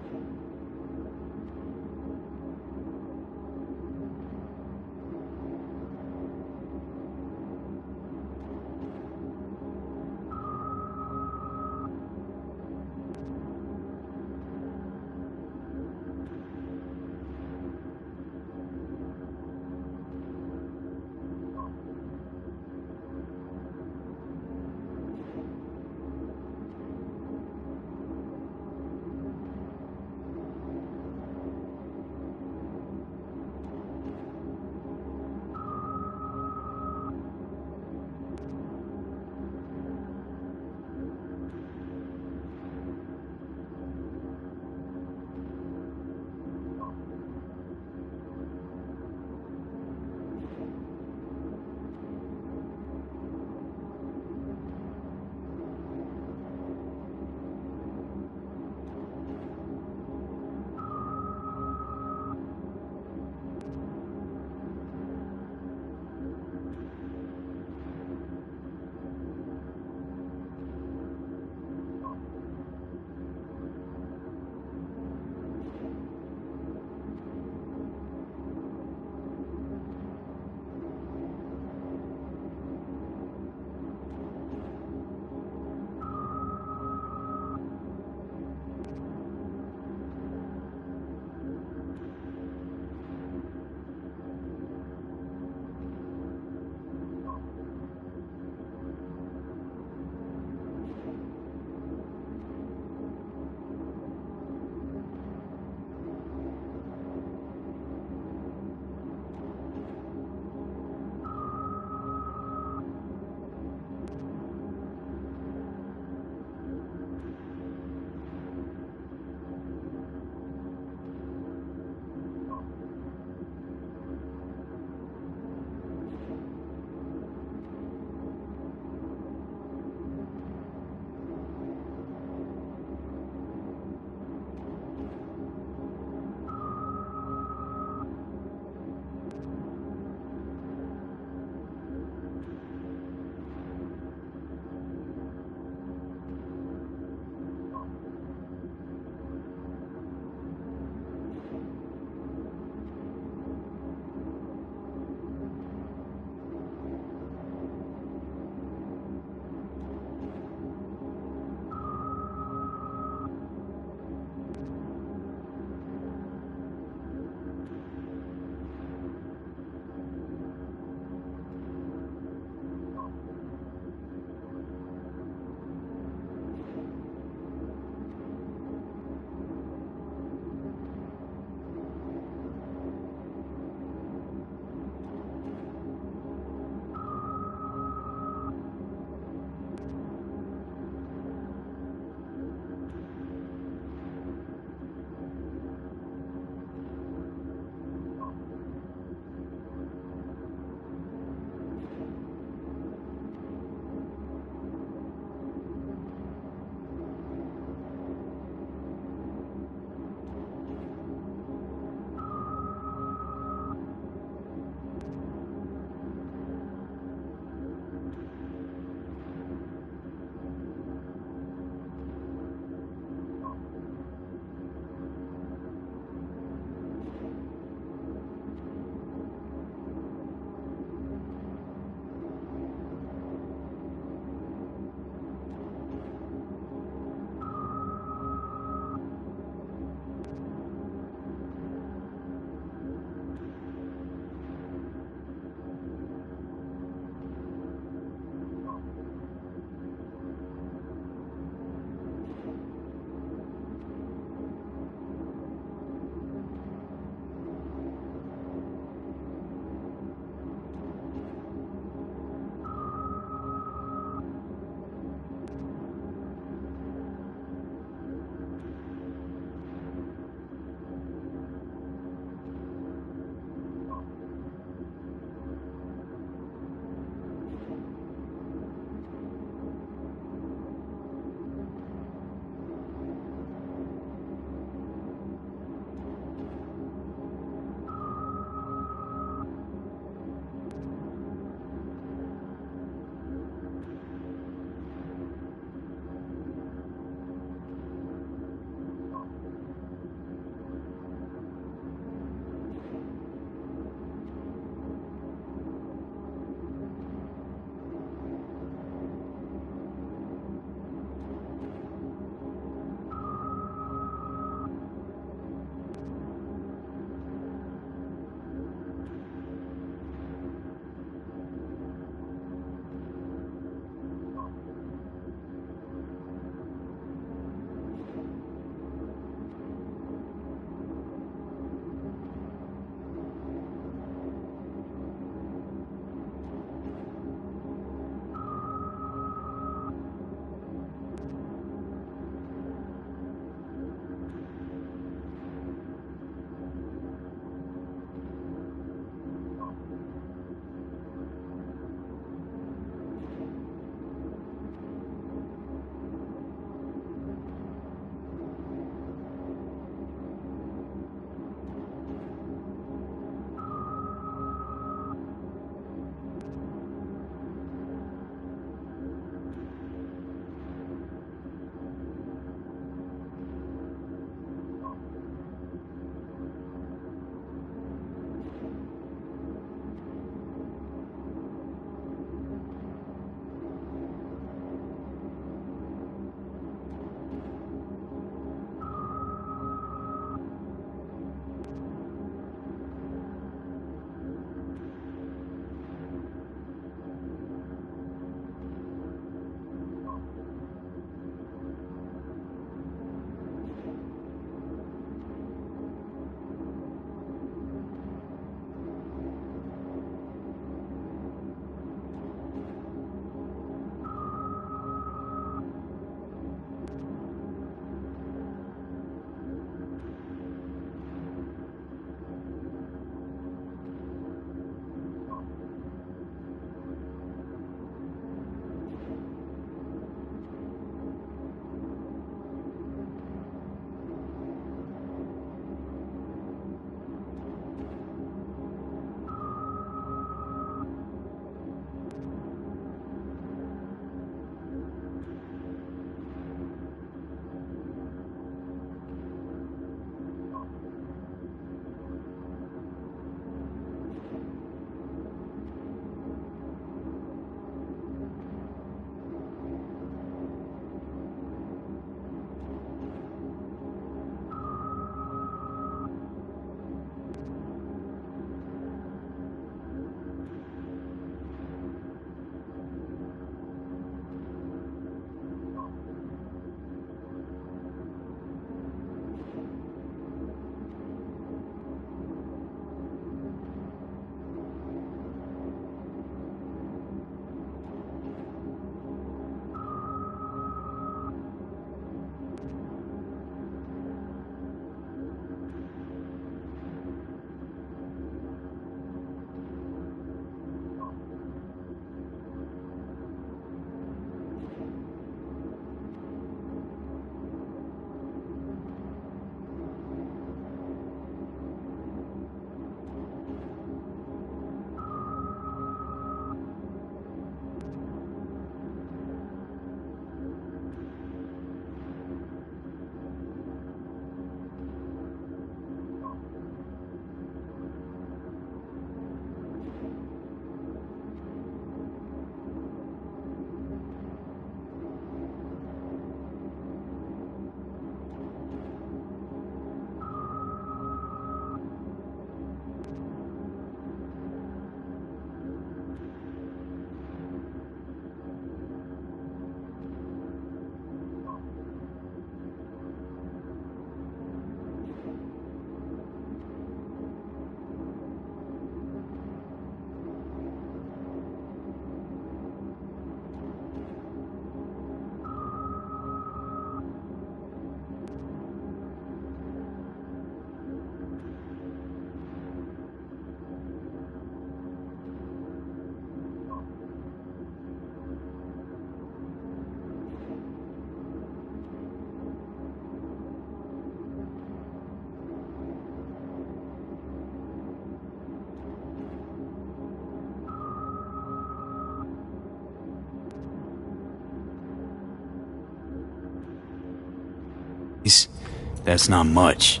That's not much.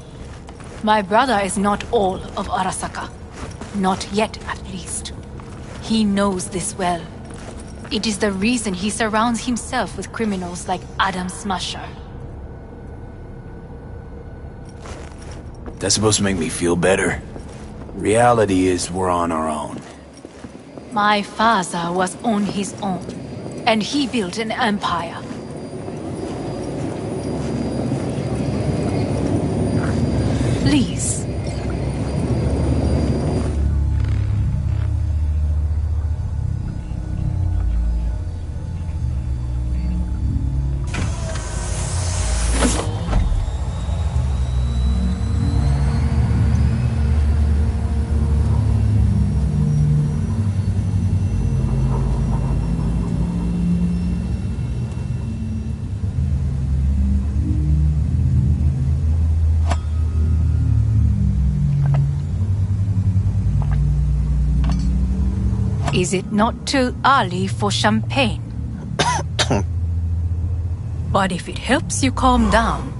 My brother is not all of Arasaka. Not yet, at least. He knows this well. It is the reason he surrounds himself with criminals like Adam Smasher. That's supposed to make me feel better. Reality is we're on our own. My father was on his own, and he built an empire. Please. Is it not too early for champagne? But if it helps you calm down,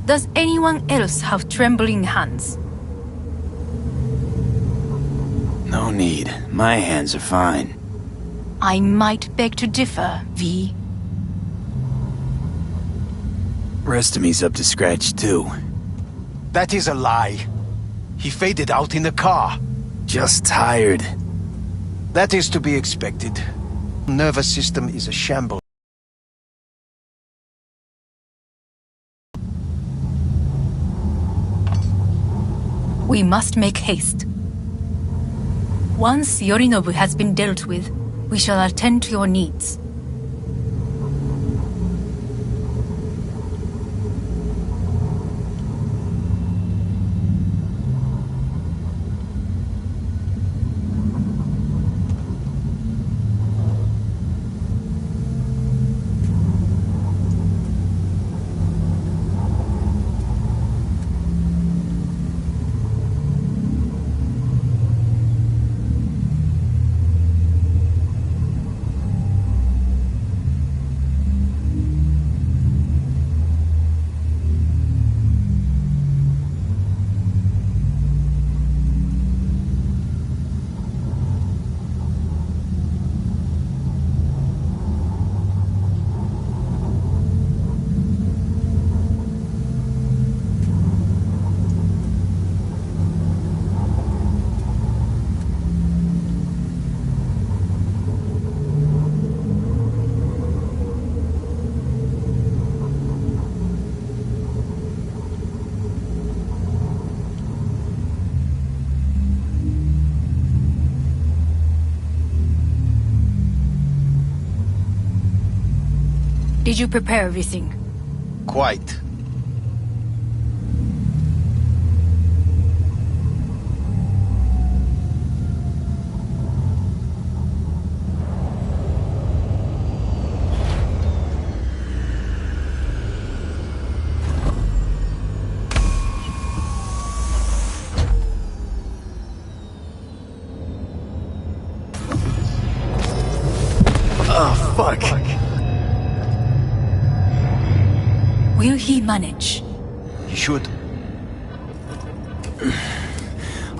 does anyone else have trembling hands? No need. My hands are fine. I might beg to differ, V. Rest of me's up to scratch, too. That is a lie. He faded out in the car. Just tired. That is to be expected. Nervous system is a shambles. We must make haste. Once Yorinobu has been dealt with, we shall attend to your needs. Did you prepare everything? Quite. Oh, fuck. Will he manage? He should.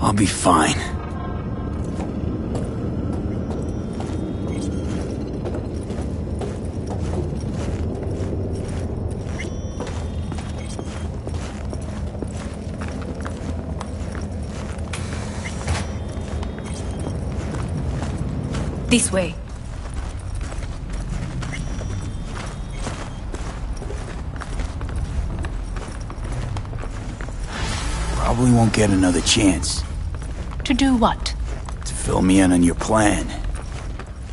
I'll be fine. This way. Probably won't get another chance. To do what? To fill me in on your plan.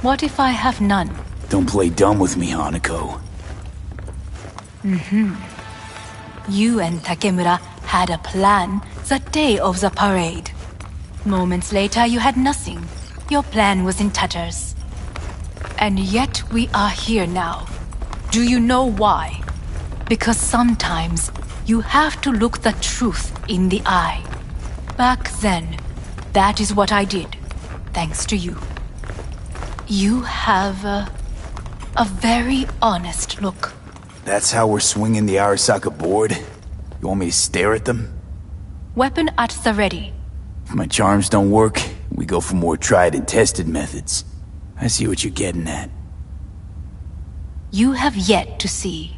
What if I have none? Don't play dumb with me, Hanako. You and Takemura had a plan the day of the parade. Moments later, you had nothing. Your plan was in tatters. And yet we are here now. Do you know why? Because sometimes you have to look the truth in the eye. Back then, that is what I did, thanks to you. You have a very honest look. That's how we're swinging the Arasaka board? You want me to stare at them? Weapon at the ready. If my charms don't work, we go for more tried and tested methods. I see what you're getting at. You have yet to see.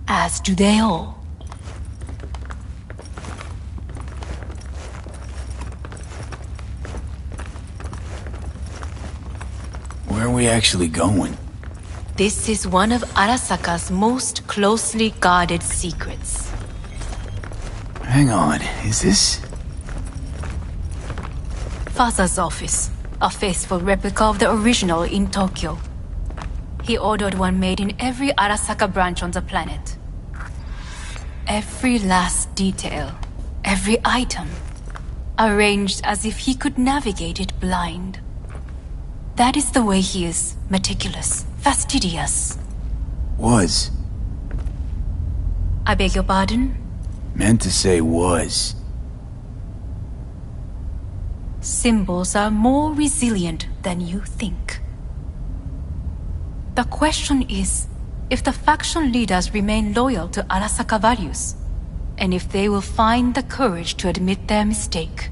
As do they all. Where are we actually going? This is one of Arasaka's most closely guarded secrets. Hang on, is this... Father's office. A faithful replica of the original in Tokyo. He ordered one made in every Arasaka branch on the planet. Every last detail, every item, arranged as if he could navigate it blind. That is the way he is, meticulous, fastidious. Was. I beg your pardon? Meant to say was. Symbols are more resilient than you think. The question is, if the faction leaders remain loyal to Arasaka values, and if they will find the courage to admit their mistake.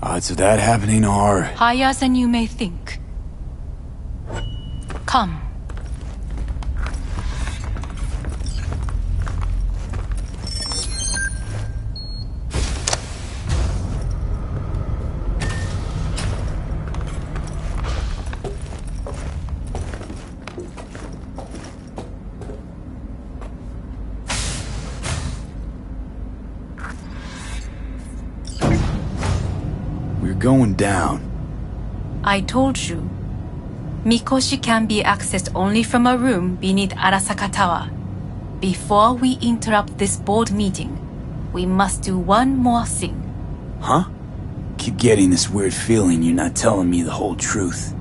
Odds of that happening are... higher than you may think. Come. Going down. I told you. Mikoshi can be accessed only from a room beneath Arasaka Tower. Before we interrupt this board meeting, we must do one more thing. Huh? Keep getting this weird feeling you're not telling me the whole truth.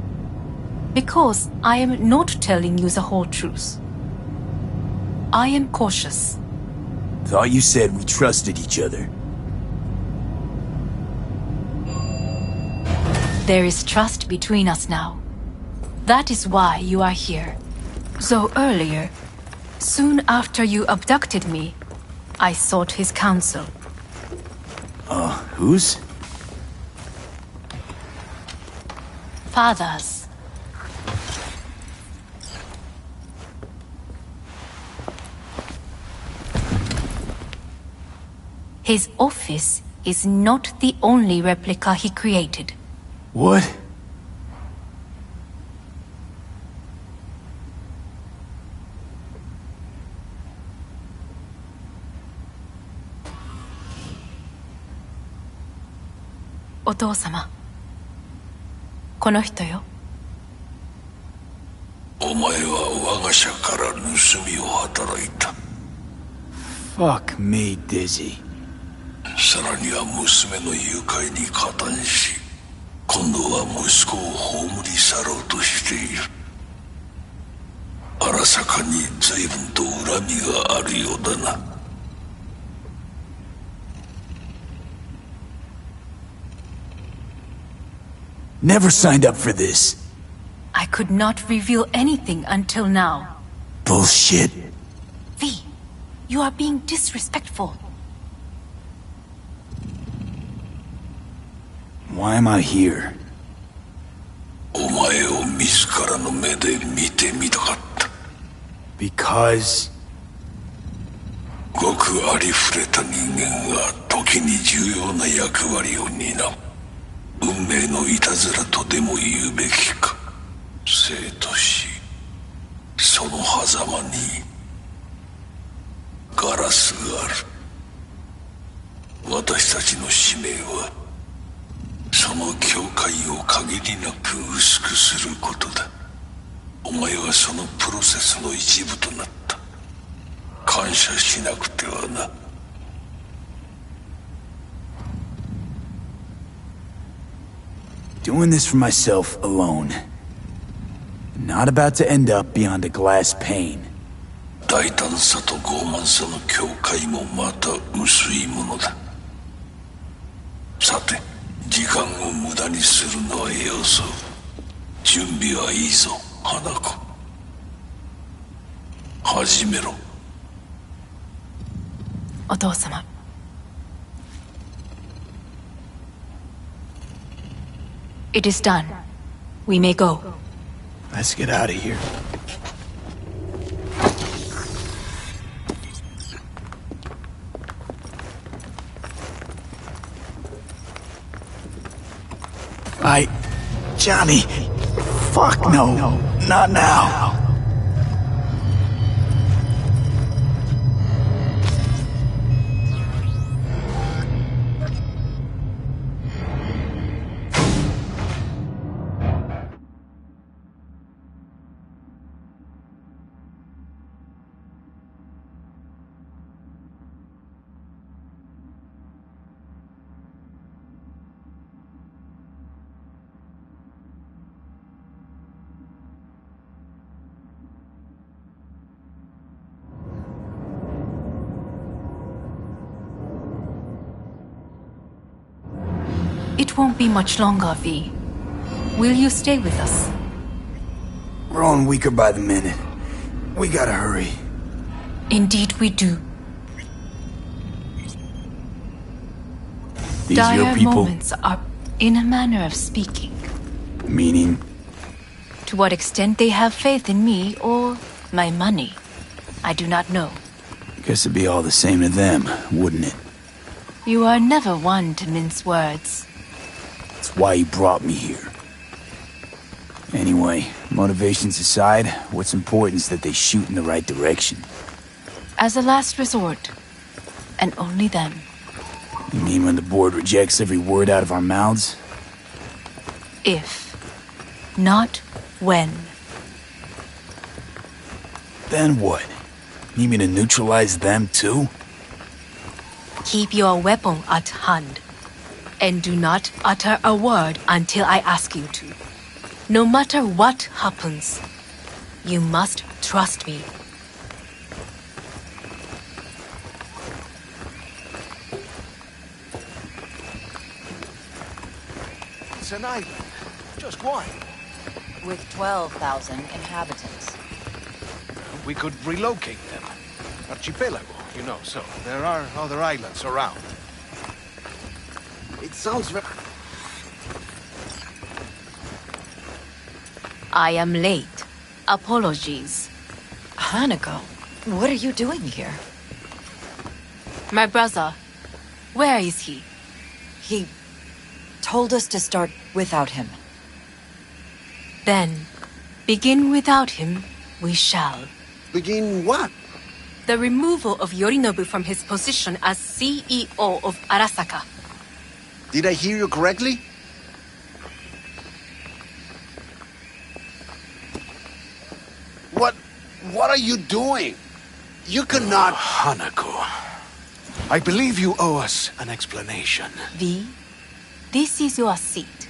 Because I am not telling you the whole truth. I am cautious. Thought you said we trusted each other. There is trust between us now. That is why you are here. So earlier, soon after you abducted me, I sought his counsel. Whose? Father's. His office is not the only replica he created. What? Otou-sama. この人よ。お前は我が社から盗みを働いた。Fuck me, Dizzy. さらには娘の誘拐に加担し、今度は息子を葬り去ろうとしている。荒坂に随分と恨みがあるようだな。Never signed up for this. I could not reveal anything until now. Bullshit. V, you are being disrespectful. Why am I here? お前を自らの目で見てみたかった。Because... ごくありふれた人間が時に重要な役割を担う。運命のいたずらとでも言うべきか。生と死、その狭間にガラスがある。私たちの使命はその境界を限りなく薄くすることだ。お前はそのプロセスの一部となった。感謝しなくてはな。Doing this for myself alone. Not about to end up beyond a glass pane. 大胆さと傲慢さの境界もまた薄いものだ。さて、実時間を無駄にするのはよそう。準備はいいぞ、花子。始めろ。お父様。It is done. We may go. Let's get out of here. Johnny. Fuck no. Not now. It won't be much longer, V. Will you stay with us? We're growing weaker by the minute. We gotta hurry. Indeed we do. These Dire your people? moments are, in a manner of speaking. Meaning? To what extent they have faith in me or my money, I do not know. Guess it'd be all the same to them, wouldn't it? You are never one to mince words. That's why you brought me here. Anyway, motivations aside, what's important is that they shoot in the right direction. As a last resort, and only then. You mean when the board rejects every word out of our mouths? If, not when. Then what? Need me to neutralize them too? Keep your weapon at hand. And do not utter a word until I ask you to. No matter what happens, you must trust me. It's an island. Just one. With 12,000 inhabitants. We could relocate them. Archipelago, you know, so there are other islands around. It sounds very... I am late. Apologies. Hanako, what are you doing here? My brother, where is he? He told us to start without him. Then, begin without him, we shall. Begin what? The removal of Yorinobu from his position as CEO of Arasaka. Did I hear you correctly? What are you doing? You cannot... Hanako, I believe you owe us an explanation. V, this is your seat.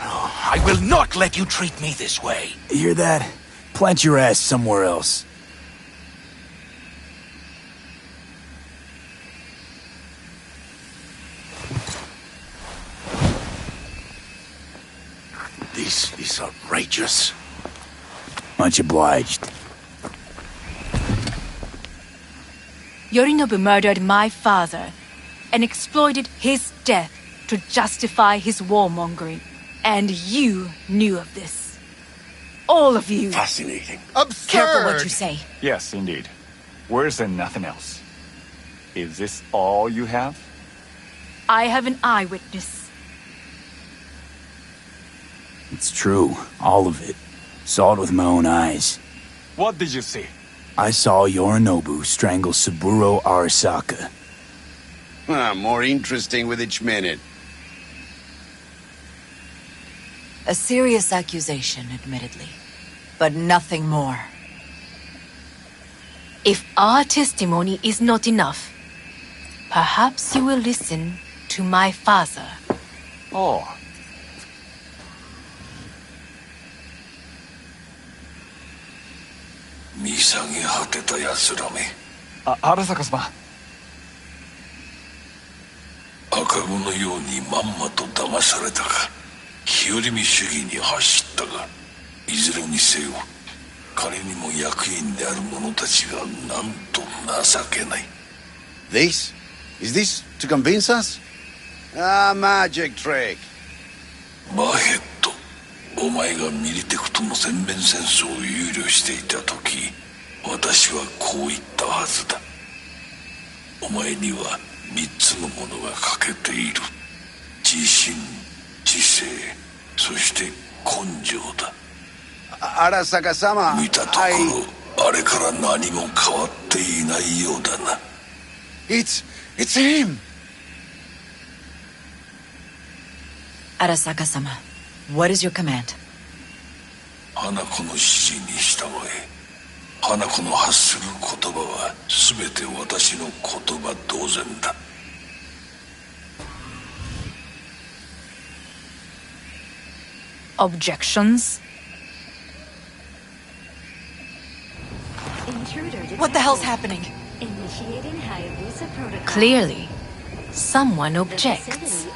Oh, I will not let you treat me this way. You hear that? Plant your ass somewhere else. This is outrageous. Much obliged. Yorinobu murdered my father and exploited his death to justify his warmongering. And you knew of this. All of you. Fascinating. Absurd! Careful what you say. Yes, indeed. Worse than nothing else. Is this all you have? I have an eyewitness. It's true. All of it. Saw it with my own eyes. What did you see? I saw Yorinobu strangle Saburo Arasaka. More interesting with each minute. A serious accusation, admittedly. But nothing more. If our testimony is not enough, perhaps you will listen to my father. Oh. Arasaka-sama. 赤かごのようにまんまと騙されたか、日和見主義に走ったが、いずれにせよ彼にも役員である者たちがなんと情けない。 This? Is this to convince us? Ah, magic trick. バーヘッド、お前がミリテクとの全面戦争を憂慮していた時、私はこう言ったはずだ。お前には3つのものが欠けている。自信、知性、そして根性だ。Arasaka-sama, 見たところ、あれから何も変わっていないようだな。It's him! Arasaka-sama, what is your command? 花子の指示に従え。花子の発する言葉は全て私の言葉同然だ。Objections? What the hell's happening? Clearly, someone objects.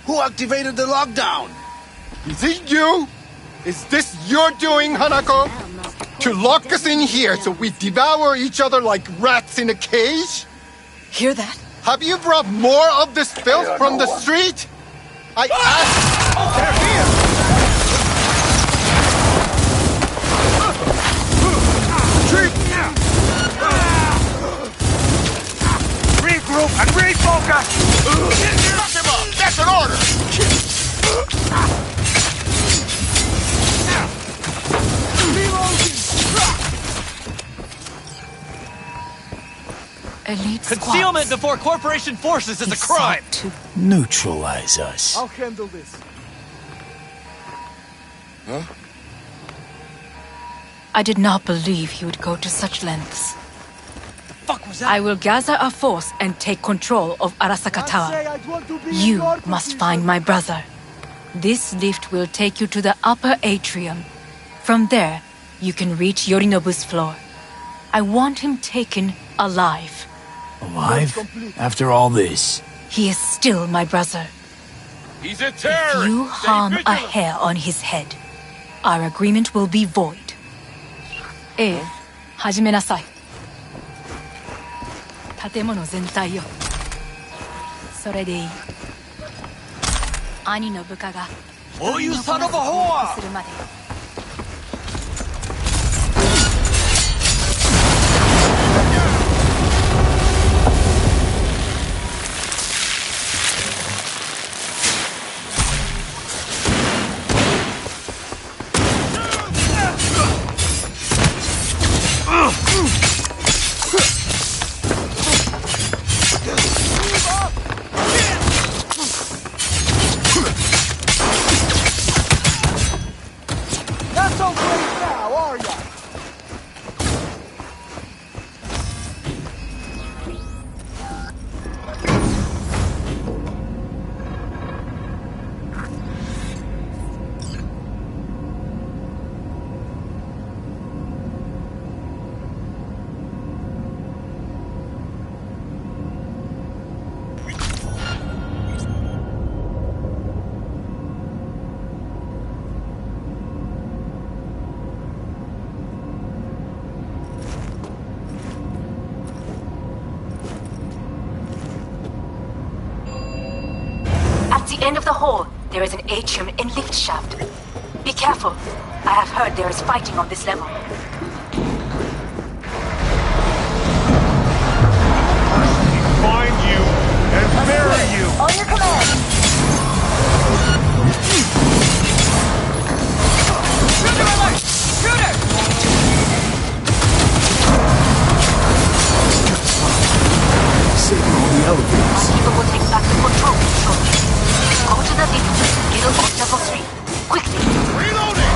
Who activated the lockdown? Is it you? Is this your doing, Hanako? To lock us in here so we devour each other like rats in a cage? Hear that? Have you brought more of this filth from the street? I asked... They're here! Regroup and refocus! Shut him up! That's an order! Elite Concealment squads. before corporation forces is a crime! To neutralize us. I'll handle this. Huh? I did not believe he would go to such lengths. Fuck was that? I will gather a force and take control of Arasaka Tower. You must find my brother. This lift will take you to the upper atrium. From there, you can reach Yorinobu's floor. I want him taken alive. Alive? After all this? He is still my brother. He's a If terrorist! you harm a hair on his head, our agreement will be void. 始めなさい。建物全体を。それでいい。兄の部下が Oh, you son of a whore! するまで。Not so great now, are ya? At the end of the hall, there is an atrium and lift shaft. Be careful. I have heard there is fighting on this level. Find you and bury you! On your command! Shoot him, Alex! Shoot him! Saving all the elevators. My people will take back the control shortly. Go to the lift. Get on level 3. Quickly! Reloading!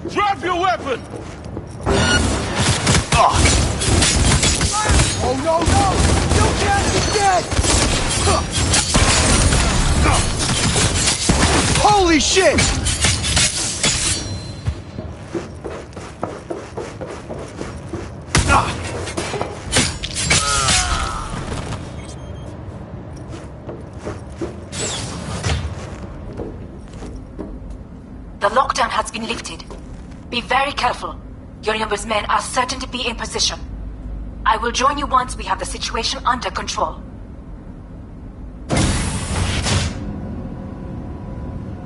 Drop your weapon! Oh no, no! You can't be dead! Holy shit! The lockdown has been lifted. Be very careful. Yorinobu's men are certain to be in position. I will join you once we have the situation under control.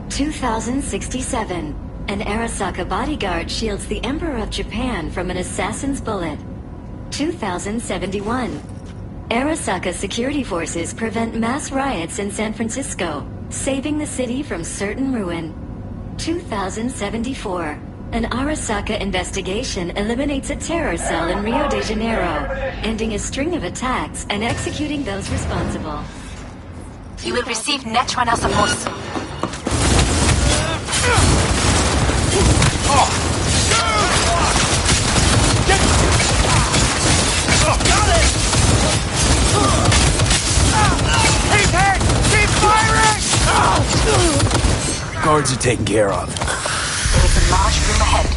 2067. An Arasaka bodyguard shields the Emperor of Japan from an assassin's bullet. 2071. Arasaka security forces prevent mass riots in San Francisco, saving the city from certain ruin. 2074. An Arasaka investigation eliminates a terror cell in Rio de Janeiro, ending a string of attacks and executing those responsible. You will receive netrunner support soon. Got it! Keep hit! Keep firing! Guards are taken care of. There is a large room ahead.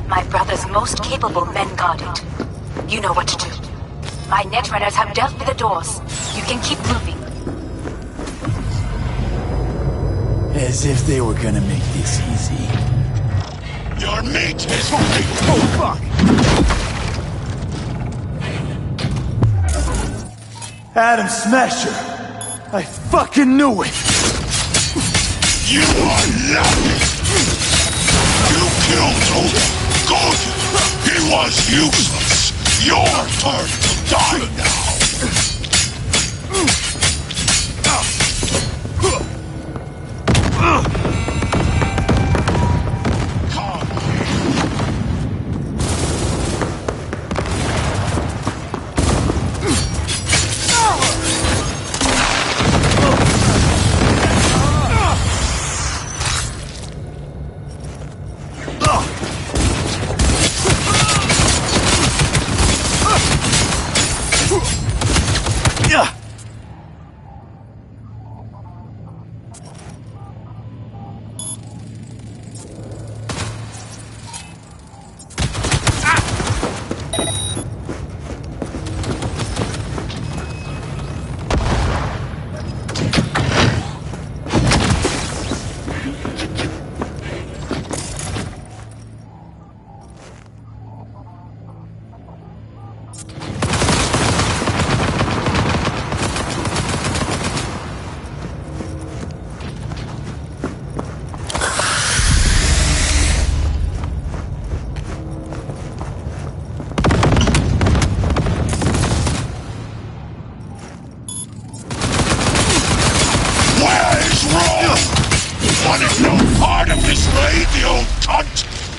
My brother's most capable men guard it. You know what to do. My netrunners have dealt with the doors. You can keep moving. As if they were gonna make this easy. Your meat is ready! Oh, fuck! Adam Smasher! I fucking knew it! You are lying! You killed Oda! Good! He was useless! Your turn to die now!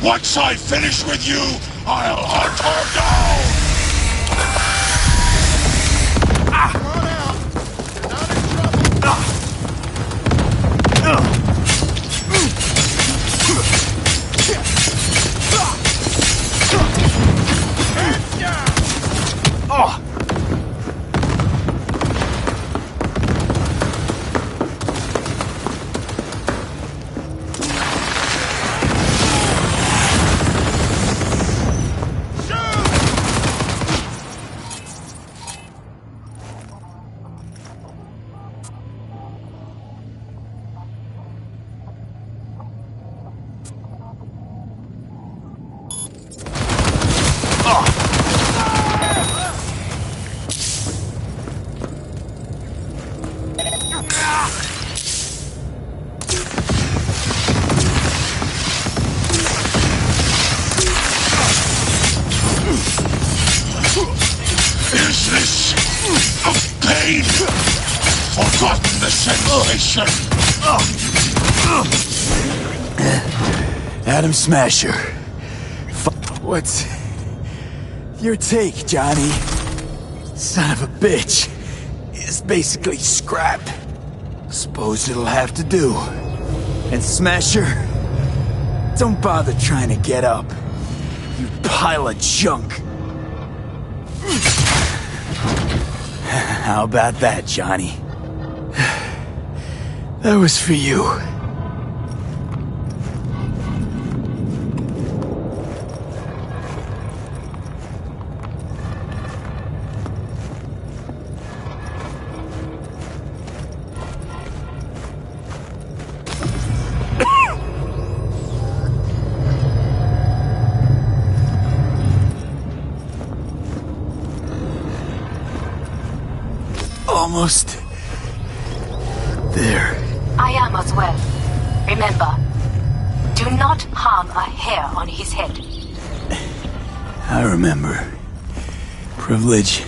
Once I finish with you, I'll hunt her down! pain. Forgotten the sensation. Adam Smasher. What's your take, Johnny? Son of a bitch. It's basically scrap. Suppose it'll have to do. And Smasher, don't bother trying to get up. You pile of junk. How about that, Johnny? That was for you. Almost there. I am as well. Remember, do not harm a hair on his head. I remember. Privilege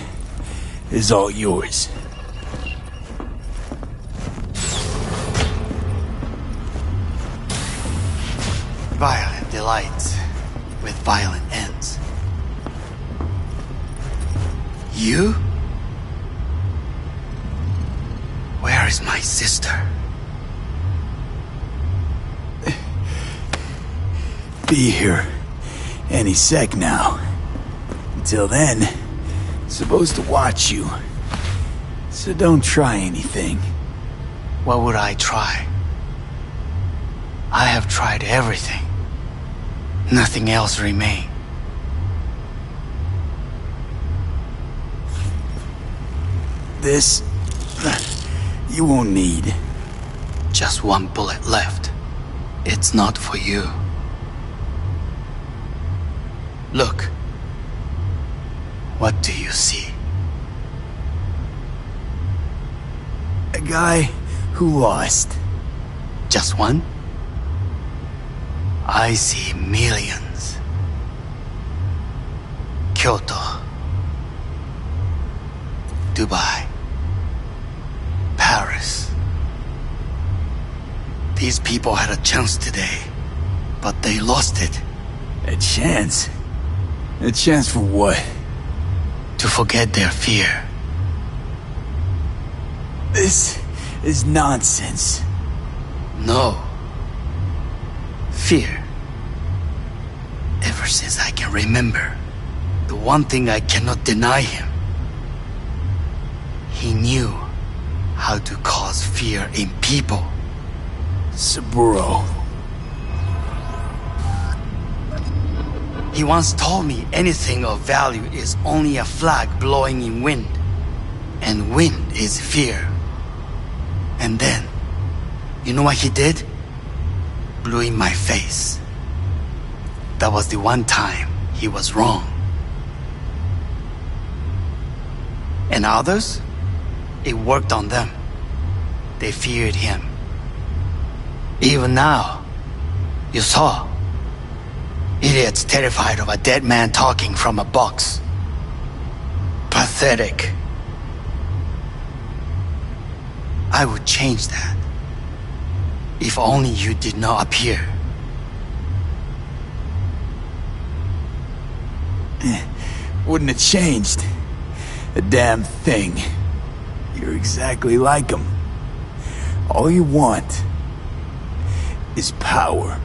is all yours. Violent delights with violent ends. You? Where is my sister? Be here any sec now. Until then, supposed to watch you. So don't try anything. What would I try? I have tried everything. Nothing else remains. This... you won't need. Just one bullet left. It's not for you. Look. What do you see? A guy who lost. Just one? I see millions. Kyoto. Dubai. Paris. These people had a chance today, but they lost it. A chance? A chance for what? To forget their fear. This is nonsense. No. Fear. Ever since I can remember, the one thing I cannot deny him. He knew how to cause fear in people. Saburo. He once told me anything of value is only a flag blowing in wind. And wind is fear. And then, you know what he did? Blew in my face. That was the one time he was wrong. And others? It worked on them. They feared him. Even now, you saw. Idiots terrified of a dead man talking from a box. Pathetic. I would change that. If only you did not appear. Wouldn't have changed a damn thing. You're exactly like him. All you want is power.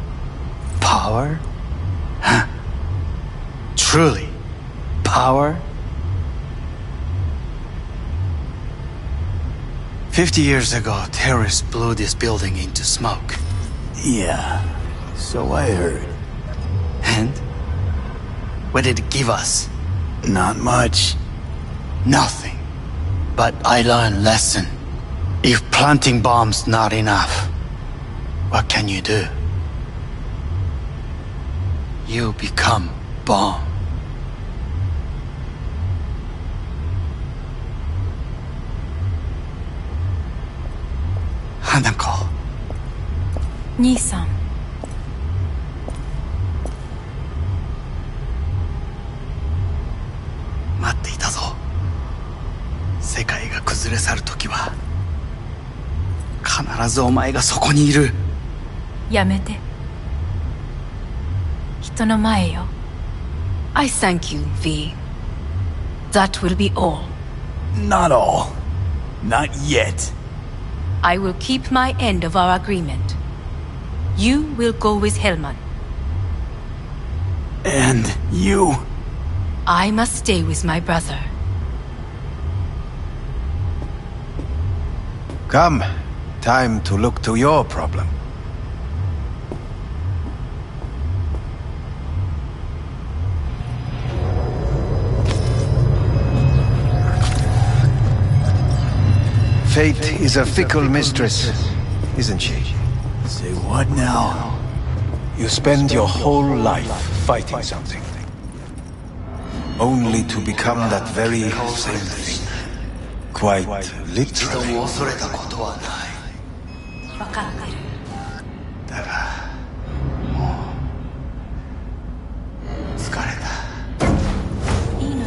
Power? Huh? Truly, power? 50 years ago, terrorists blew this building into smoke. Yeah, so I heard. And? What did it give us? Not much. Nothing. But I learned a lesson. If planting bombs not enough, what can you do? You become bomb. Hanako. 兄さん。待っていたぞ。世界が崩れ去ずお前がそこにいる。やめて。人の前よ。I thank you, V. That will be all. Not all. Not yet. I will keep my end of our agreement. You will go with Hellman. And you? I must stay with my brother. Come. Time to look to your problem. Fate is a fickle mistress, isn't she? Say what now? You spend your whole life fighting something, only to become that very same thing. Quite literally. 恐れたことはない。分かってる。だが、もう疲れた。いいのよ。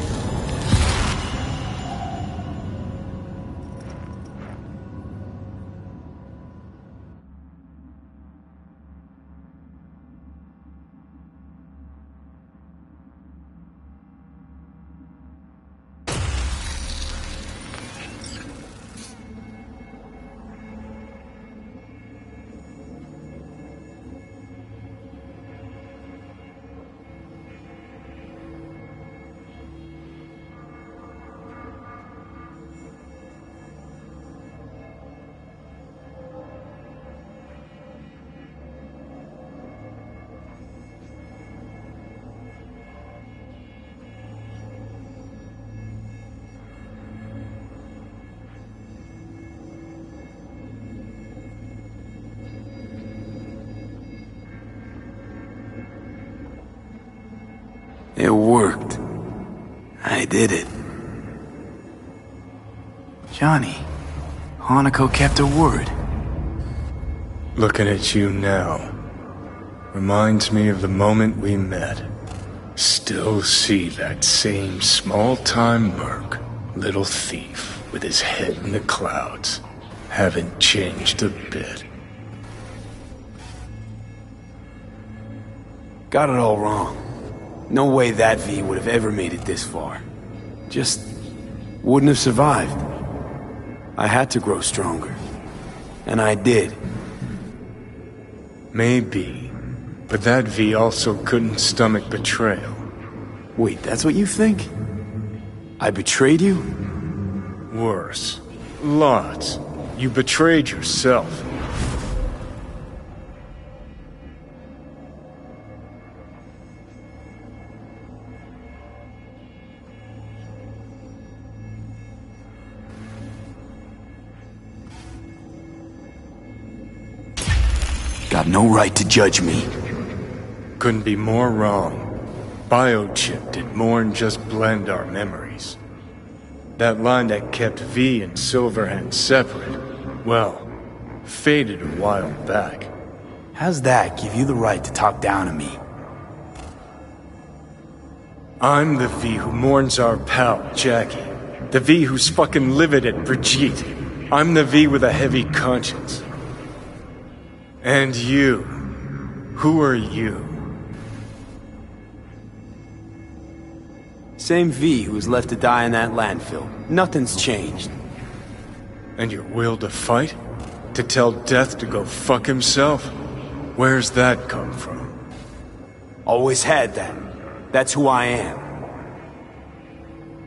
It worked. I did it. Johnny, Hanako kept her word. Looking at you now reminds me of the moment we met. Still see that same small-time merc, little thief with his head in the clouds. Haven't changed a bit. Got it all wrong. No way that V would have ever made it this far. Just wouldn't have survived. I had to grow stronger. And I did. Maybe. But that V also couldn't stomach betrayal. Wait, that's what you think? I betrayed you? Worse. Lots. You betrayed yourself. Got no right to judge me. Couldn't be more wrong. Biochip did more than just blend our memories. That line that kept V and Silverhand separate, well, faded a while back. How's that give you the right to talk down to me? I'm the V who mourns our pal, Jackie. The V who's fucking livid at Brigitte. I'm the V with a heavy conscience. And you. Who are you? Same V who was left to die in that landfill. Nothing's changed. And your will to fight? To tell death to go fuck himself? Where's that come from? Always had that. That's who I am.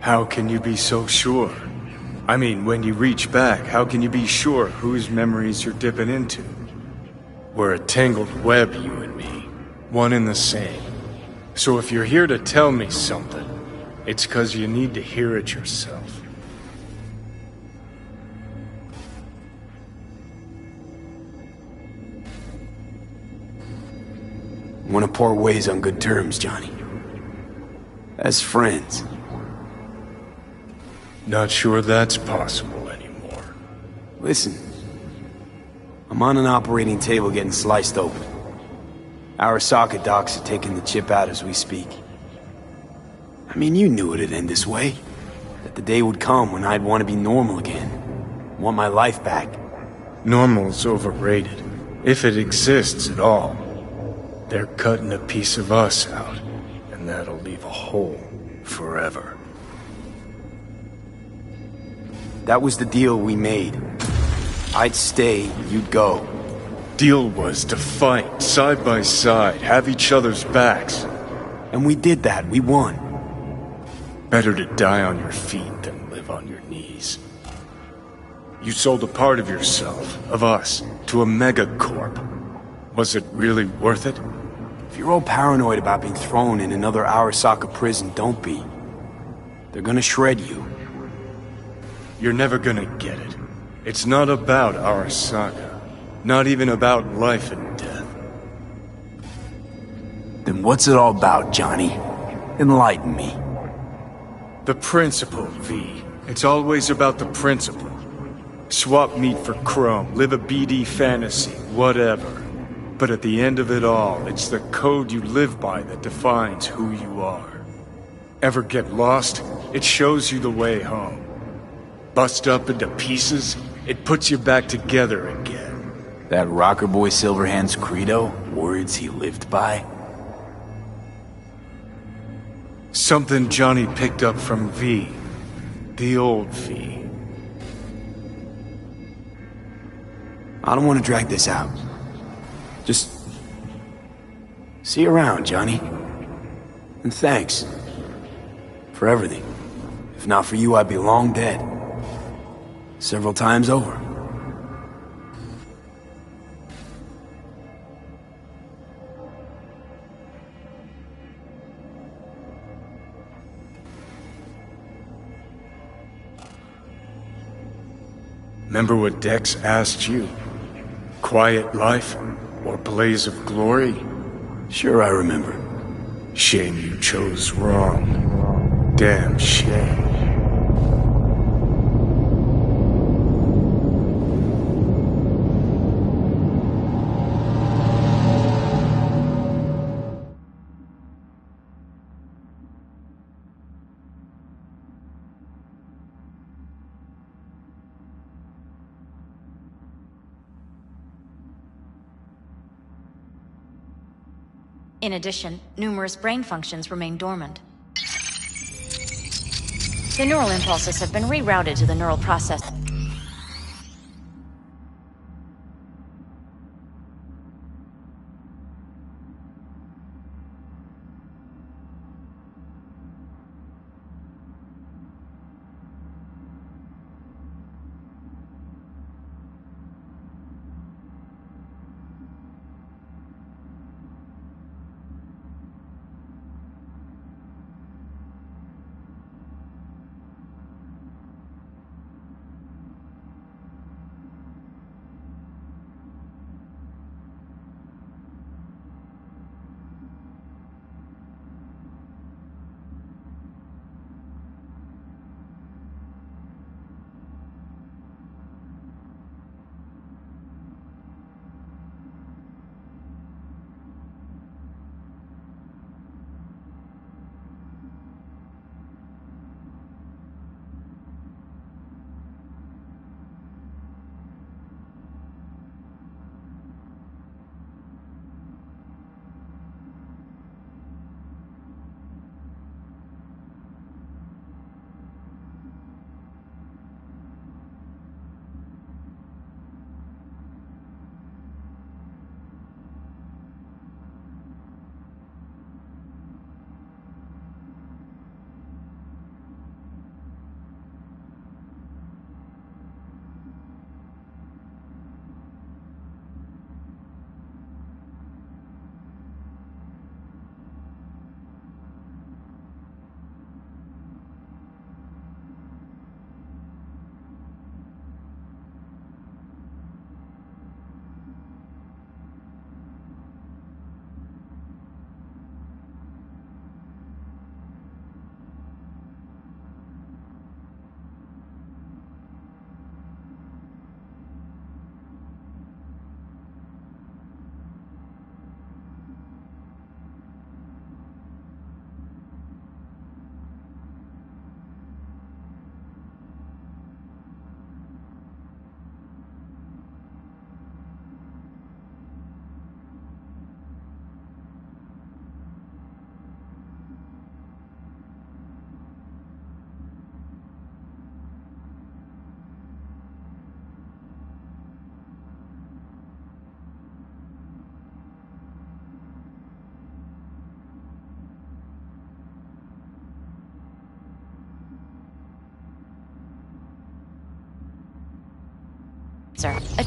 How can you be so sure? I mean, when you reach back, how can you be sure whose memories you're dipping into? We're a tangled web, you and me. One and the same. So if you're here to tell me something, it's 'cause you need to hear it yourself. Wanna part ways on good terms, Johnny. As friends. Not sure that's possible anymore. Listen. I'm on an operating table getting sliced open. Arasaka docs are taking the chip out as we speak. I mean, you knew it'd end this way. That the day would come when I'd want to be normal again. Want my life back. Normal's overrated, if it exists at all. They're cutting a piece of us out, and that'll leave a hole forever. That was the deal we made. I'd stay, you'd go. Deal was to fight, side by side, have each other's backs. And we did that, we won. Better to die on your feet than live on your knees. You sold a part of yourself, of us, to a megacorp. Was it really worth it? If you're all paranoid about being thrown in another Arasaka prison, don't be. They're gonna shred you. You're never gonna get it. It's not about Arasaka. Not even about life and death. Then what's it all about, Johnny? Enlighten me. The principle, V. It's always about the principle. Swap meat for chrome, live a BD fantasy, whatever. But at the end of it all, it's the code you live by that defines who you are. Ever get lost? It shows you the way home. Bust up into pieces? It puts you back together again. That rocker boy Silverhand's credo? Words he lived by? Something Johnny picked up from V. The old V. I don't want to drag this out. Just... see you around, Johnny. And thanks. For everything. If not for you, I'd be long dead. Several times over. Remember what Dex asked you? Quiet life or blaze of glory? Sure I remember. Shame you chose wrong. Damn shame. In addition, numerous brain functions remain dormant. The neural impulses have been rerouted to the neural process.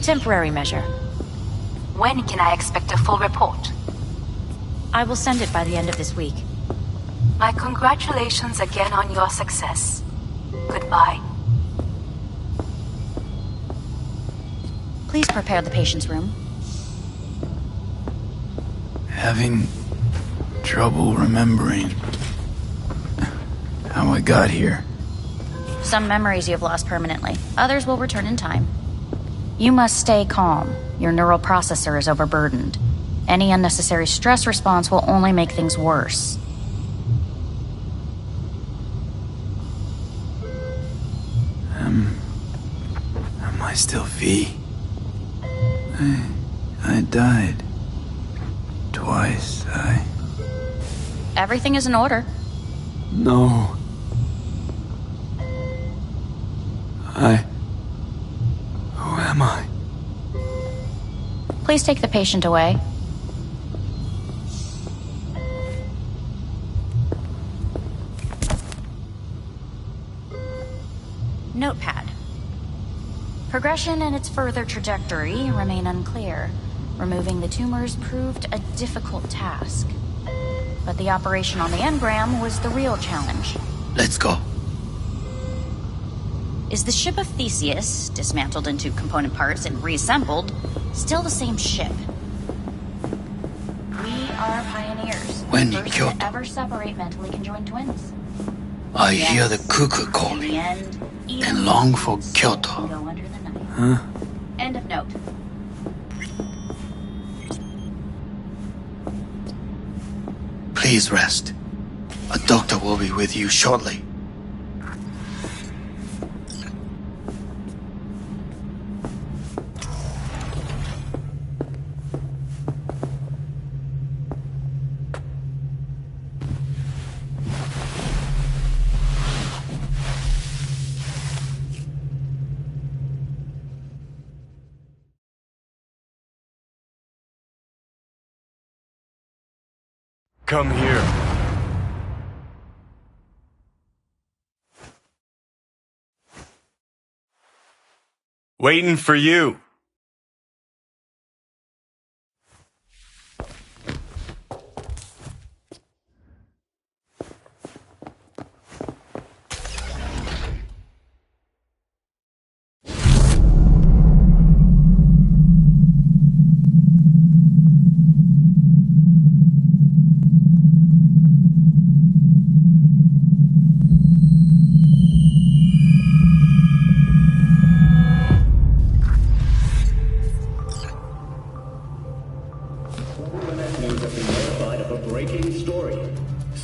temporary measure. When can I expect a full report? I will send it by the end of this week. My congratulations again on your success. Goodbye. Please prepare the patient's room. Having trouble remembering how I got here. Some memories you have lost permanently. Others will return in time. You must stay calm. Your neural processor is overburdened. Any unnecessary stress response will only make things worse. Am I still V? I died. Twice, Everything is in order. No. Who am I? Please take the patient away. Notepad. Progression and its further trajectory remain unclear. Removing the tumors proved a difficult task. But the operation on the engram was the real challenge. Let's go. Is the ship of Theseus, dismantled into component parts and reassembled, still the same ship? We are pioneers. When First Kyoto. to ever separate mentally conjoined twins. I hear the cuckoo calling and long for Kyoto. Go under the knife. Huh? End of note. Please rest. A doctor will be with you shortly. Come here. Waiting for you.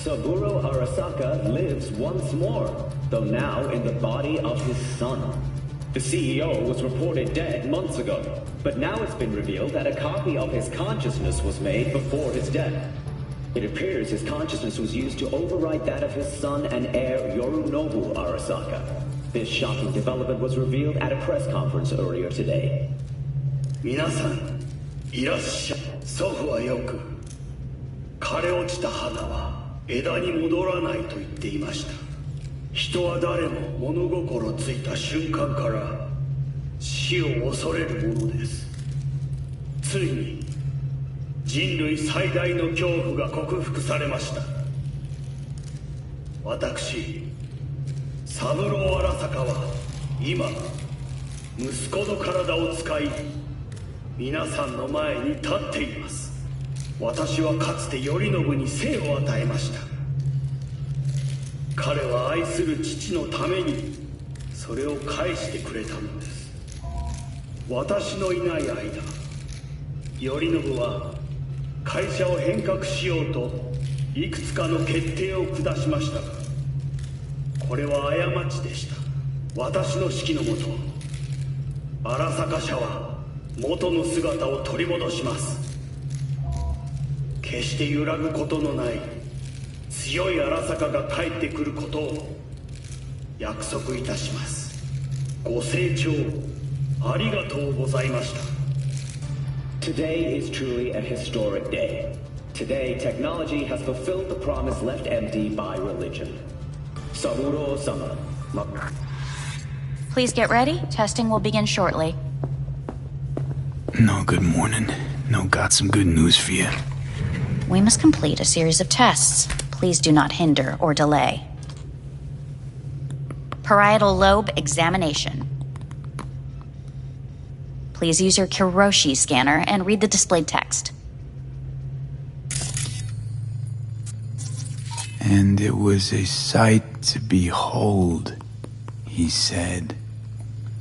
Saburo Arasaka lives once more, though now in the body of his son. The CEO was reported dead months ago, but now it's been revealed that a copy of his consciousness was made before his death. It appears his consciousness was used to override that of his son and heir Yorunobu Arasaka. This shocking development was revealed at a press conference earlier today. 皆さん、いらっしゃい。祖父はよく、枯れ落ちた花は枝に戻らないと言っていました。人は誰も物心ついた瞬間から死を恐れるものです。ついに人類最大の恐怖が克服されました。私、三郎荒坂は今、息子の体を使い、皆さんの前に立っています。私はかつて頼信に生を与えました。彼は愛する父のためにそれを返してくれたのです。私のいない間、頼信は会社を変革しようといくつかの決定を下しましたが、これは過ちでした。私の指揮のもと、荒坂社は元の姿を取り戻します。決して揺らぐことのない強い荒坂が帰ってくることを約束いたします。ご清聴ありがとうございました。 Today is truly a historic day. Today, technology has fulfilled the promise left empty by religion. Saburo-sama. Please get ready. Testing will begin shortly. No, good morning. No, got some good news for you. We must complete a series of tests. Please do not hinder or delay. Parietal lobe examination. Please use your Kiroshi scanner and read the displayed text. And it was a sight to behold, he said,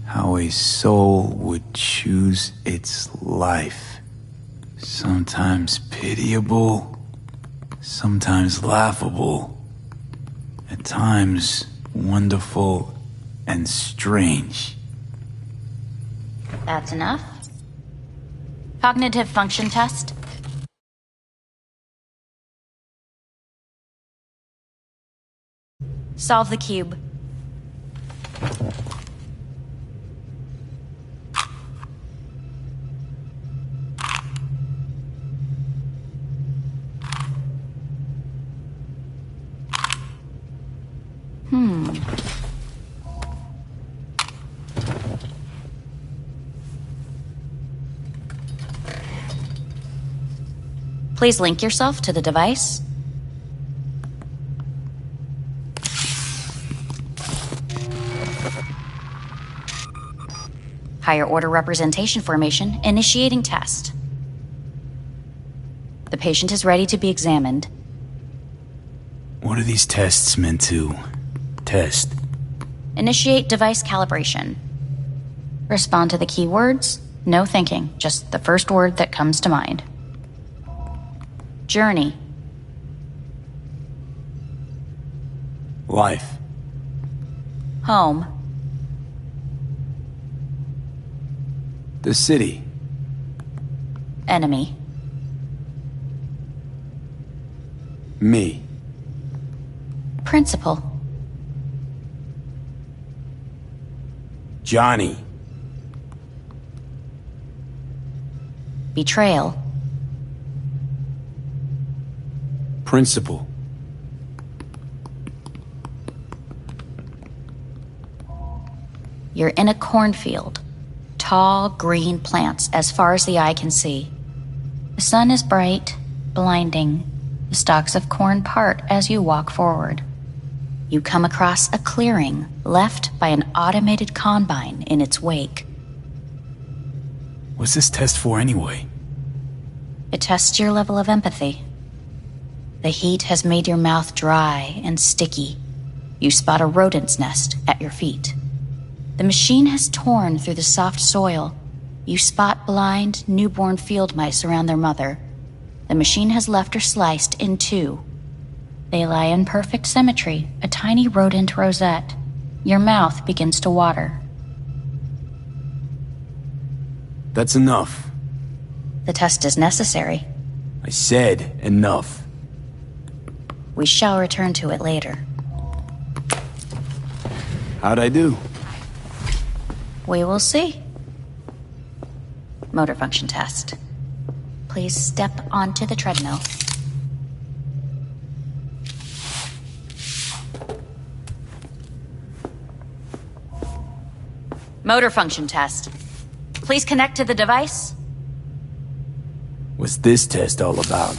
how a soul would choose its life. Sometimes pitiable, sometimes laughable, at times wonderful and strange. That's enough. Cognitive function test. Solve the cube. Please link yourself to the device. Higher order representation formation, initiating test. The patient is ready to be examined. What are these tests meant to test? Initiate device calibration. Respond to the keywords. No thinking, just the first word that comes to mind. Journey. Life. Home. The city. Enemy. Me. Principal. Johnny. Betrayal. Principal. You're in a cornfield. Tall, green plants as far as the eye can see. The sun is bright, blinding. The stalks of corn part as you walk forward. You come across a clearing left by an automated combine in its wake. What's this test for anyway? It tests your level of empathy. The heat has made your mouth dry and sticky. You spot a rodent's nest at your feet. The machine has torn through the soft soil. You spot blind, newborn field mice around their mother. The machine has left her sliced in two. They lie in perfect symmetry, a tiny rodent rosette. Your mouth begins to water. That's enough. The test is necessary. I said enough. We shall return to it later. How'd I do? We will see. Motor function test. Please step onto the treadmill. Motor function test. Please connect to the device. What's this test all about?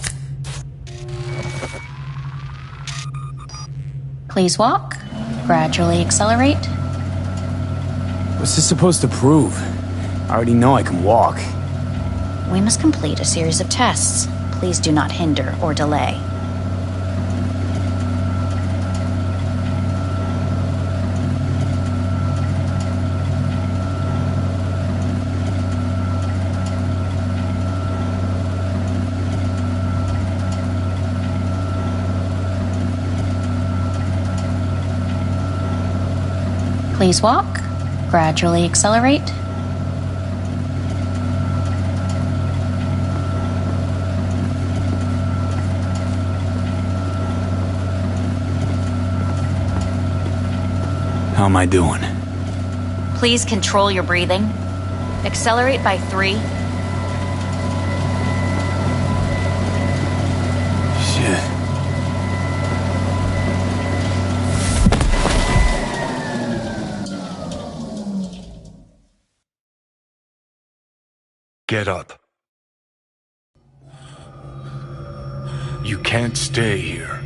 Please walk. Gradually accelerate. What's this supposed to prove? I already know I can walk. We must complete a series of tests. Please do not hinder or delay. Please walk. Gradually accelerate. How am I doing? Please control your breathing. Accelerate by 3. Get up. You can't stay here.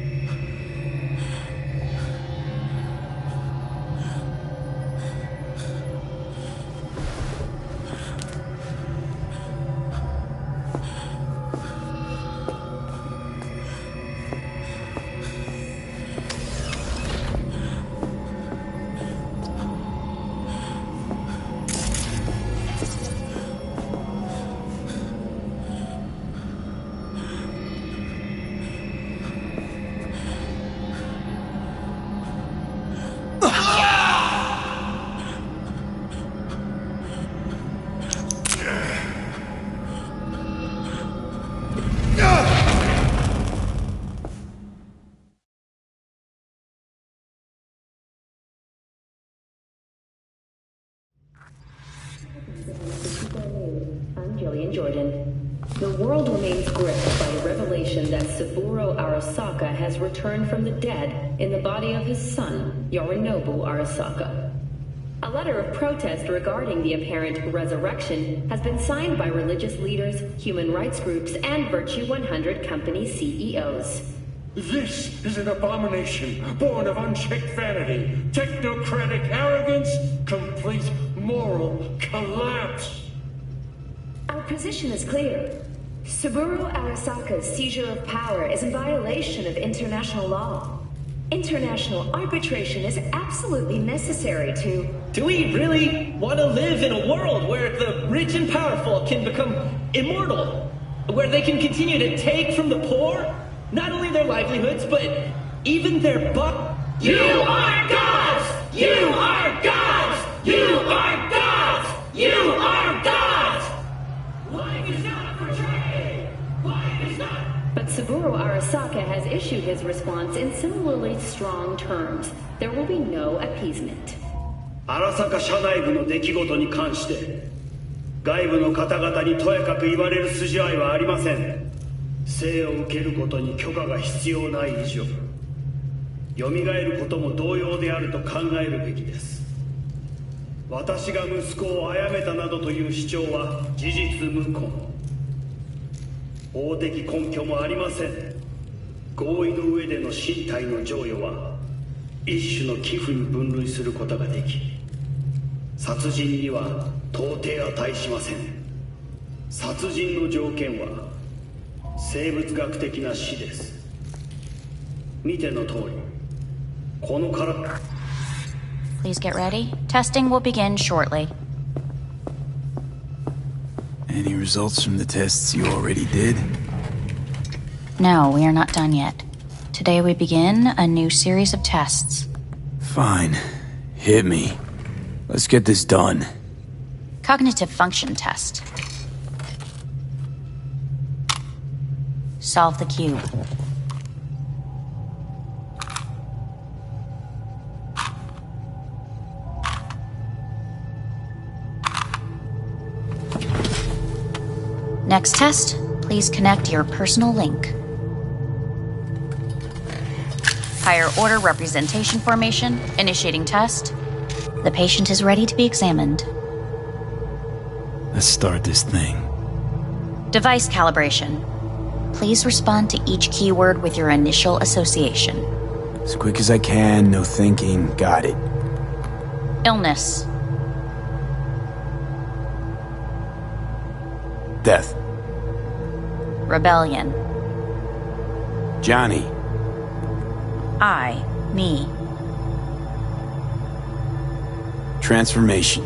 The world remains gripped by the revelation that Saburo Arasaka has returned from the dead in the body of his son, Yorinobu Arasaka. A letter of protest regarding the apparent resurrection has been signed by religious leaders, human rights groups, and Virtue 100 company CEOs. This is an abomination born of unchecked vanity, technocratic arrogance, complete moral collapse. Our position is clear. Saburo Arasaka's seizure of power is in violation of international law. International arbitration is absolutely necessary to... Do we really want to live in a world where the rich and powerful can become immortal? Where they can continue to take from the poor? Not only their livelihoods, but even their You are gods! You are gods! You are gods! You are gods! Life is not portrayed! Life is not... But Saburo Arasaka has issued his response in similarly strong terms. There will be no appeasement. 荒坂社内部の出来事に関して外部の方々にとやかく言われる筋合いはありません。生を受けることに許可が必要ない以上、蘇ることも同様であると考えるべきです。私が息子を殺めたなどという主張は事実無根。法的根拠もありません。合意の上での身体の贈与は一種の寄付に分類することができ、殺人には到底値しません。殺人の条件は生物学的な死です。見ての通り、この体。Please get ready. Testing will begin shortly. Any results from the tests you already did? No, we are not done yet. Today we begin a new series of tests. Fine. Hit me. Let's get this done. Cognitive function test. Solve the cube. Next test, please connect your personal link. Higher order representation formation, initiating test. The patient is ready to be examined. Let's start this thing. Device calibration. Please respond to each keyword with your initial association. As quick as I can, no thinking. Got it. Illness. Death. Rebellion. Johnny. I, me. Transformation.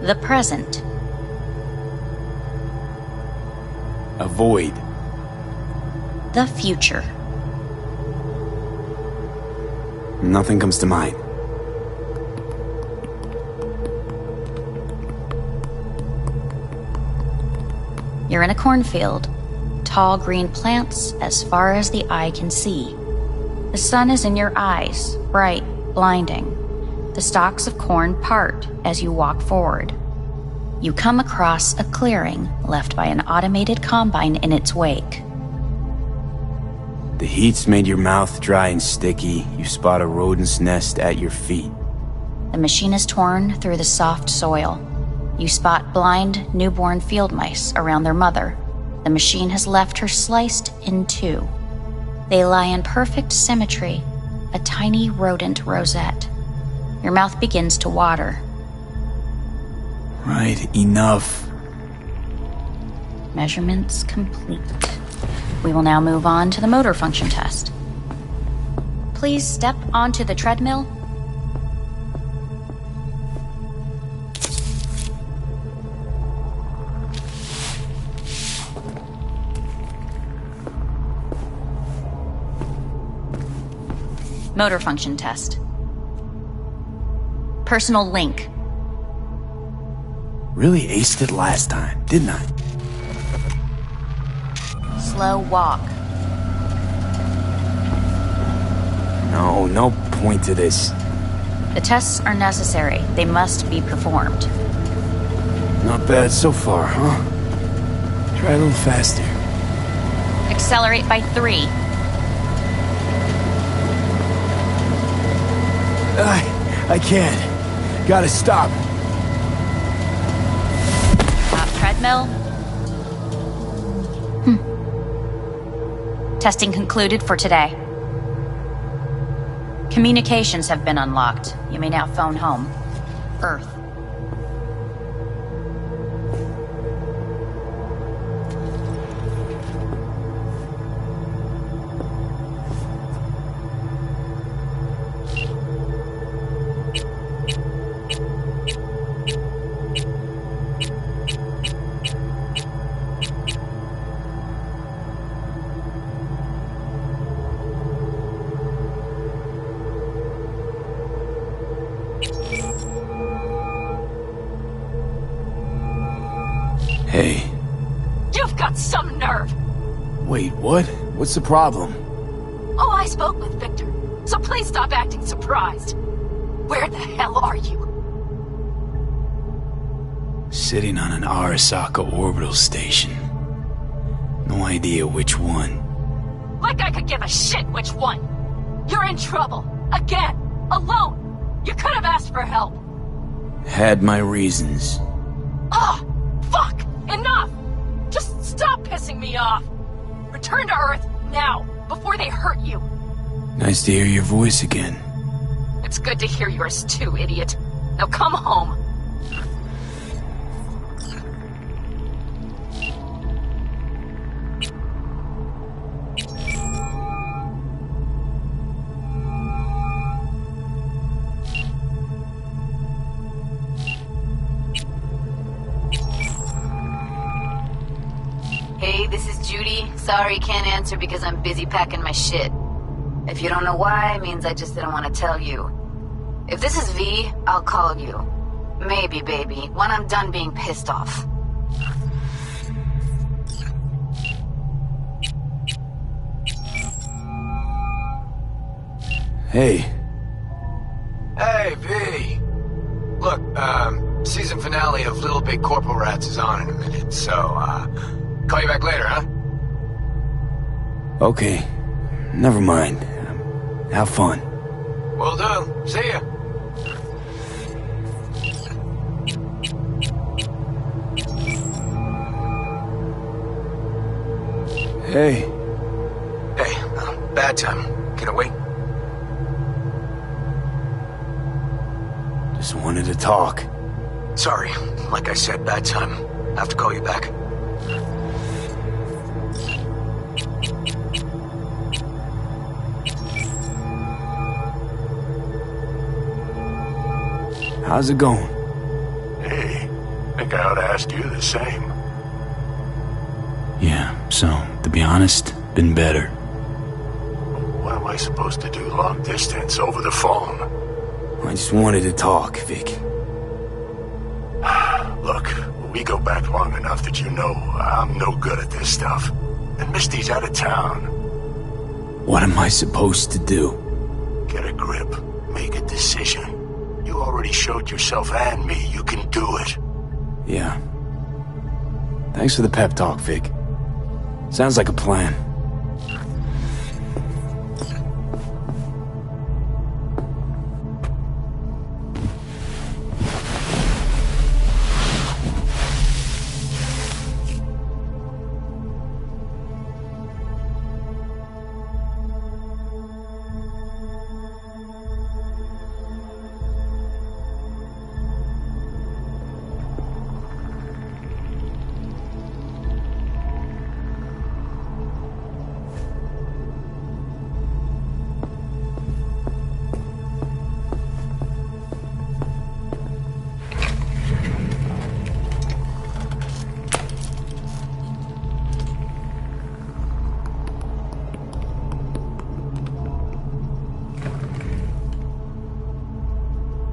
The present. Avoid. The future. Nothing comes to mind. You're in a cornfield. Tall green plants as far as the eye can see. The sun is in your eyes, bright, blinding. The stalks of corn part as you walk forward. You come across a clearing left by an automated combine in its wake. The heat's made your mouth dry and sticky. You spot a rodent's nest at your feet. The machine is torn through the soft soil. You spot blind, newborn field mice around their mother. The machine has left her sliced in two. They lie in perfect symmetry, a tiny rodent rosette. Your mouth begins to water. Right, enough. Measurements complete. We will now move on to the motor function test. Please step onto the treadmill. Motor function test. Personal link. Really aced it last time, didn't I? Slow walk. No point to this. The tests are necessary. They must be performed. Not bad so far, huh? Try a little faster. Accelerate by 3. I can't. Gotta stop. Stop treadmill. Testing concluded for today. Communications have been unlocked. You may now phone home. Earth. Hey. You've got some nerve! Wait, what? What's the problem? Oh, I spoke with Victor, so please stop acting surprised. Where the hell are you? Sitting on an Arasaka orbital station. No idea which one. Like I could give a shit which one! You're in trouble! Again! Alone! You could have asked for help! Had my reasons. Ah! Fuck! Enough! Just stop pissing me off! Return to Earth, now, before they hurt you! Nice to hear your voice again. It's good to hear yours too, idiot. Now come home! Hey, this is Judy. Sorry, can't answer because I'm busy packing my shit. If you don't know why, it means I just didn't want to tell you. If this is V, I'll call you. Maybe, baby, when I'm done being pissed off. Hey. Hey, V. Look, season finale of Little Big Corporal Rats is on in a minute, so, call you back later, huh? Okay. Never mind. Have fun. Will do. See ya. Hey. Hey, bad time. Can it wait? Just wanted to talk. Sorry. Like I said, bad time. Have to call you back. How's it going? Hey, think I ought to ask you the same. Yeah, so, to be honest, been better. What am I supposed to do long distance over the phone? I just wanted to talk, Vic. Look, we go back long enough that you know I'm no good at this stuff. And Misty's out of town. What am I supposed to do? Get a grip. Make a decision. You already showed yourself and me you can do it. Yeah. Thanks for the pep talk, Vic. Sounds like a plan.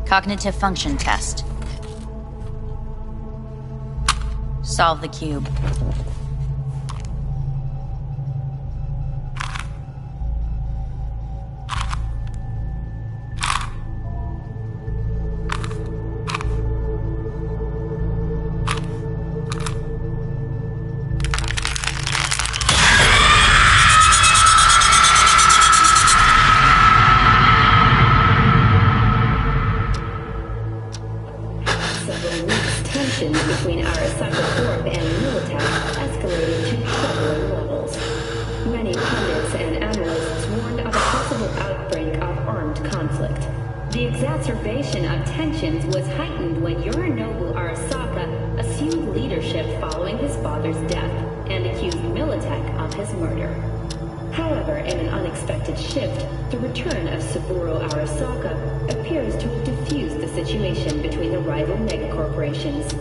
Cognitive function test. Solve the cube. Between Arasaka Corp and Militech escalated to troubling levels. Many pundits and analysts warned of a possible outbreak of armed conflict. The exacerbation of tensions was heightened when Yorinobu Arasaka assumed leadership following his father's death and accused Militech of his murder. However, in an unexpected shift, the return of Saburo Arasaka appears to have diffused the situation between the rival megacorporations.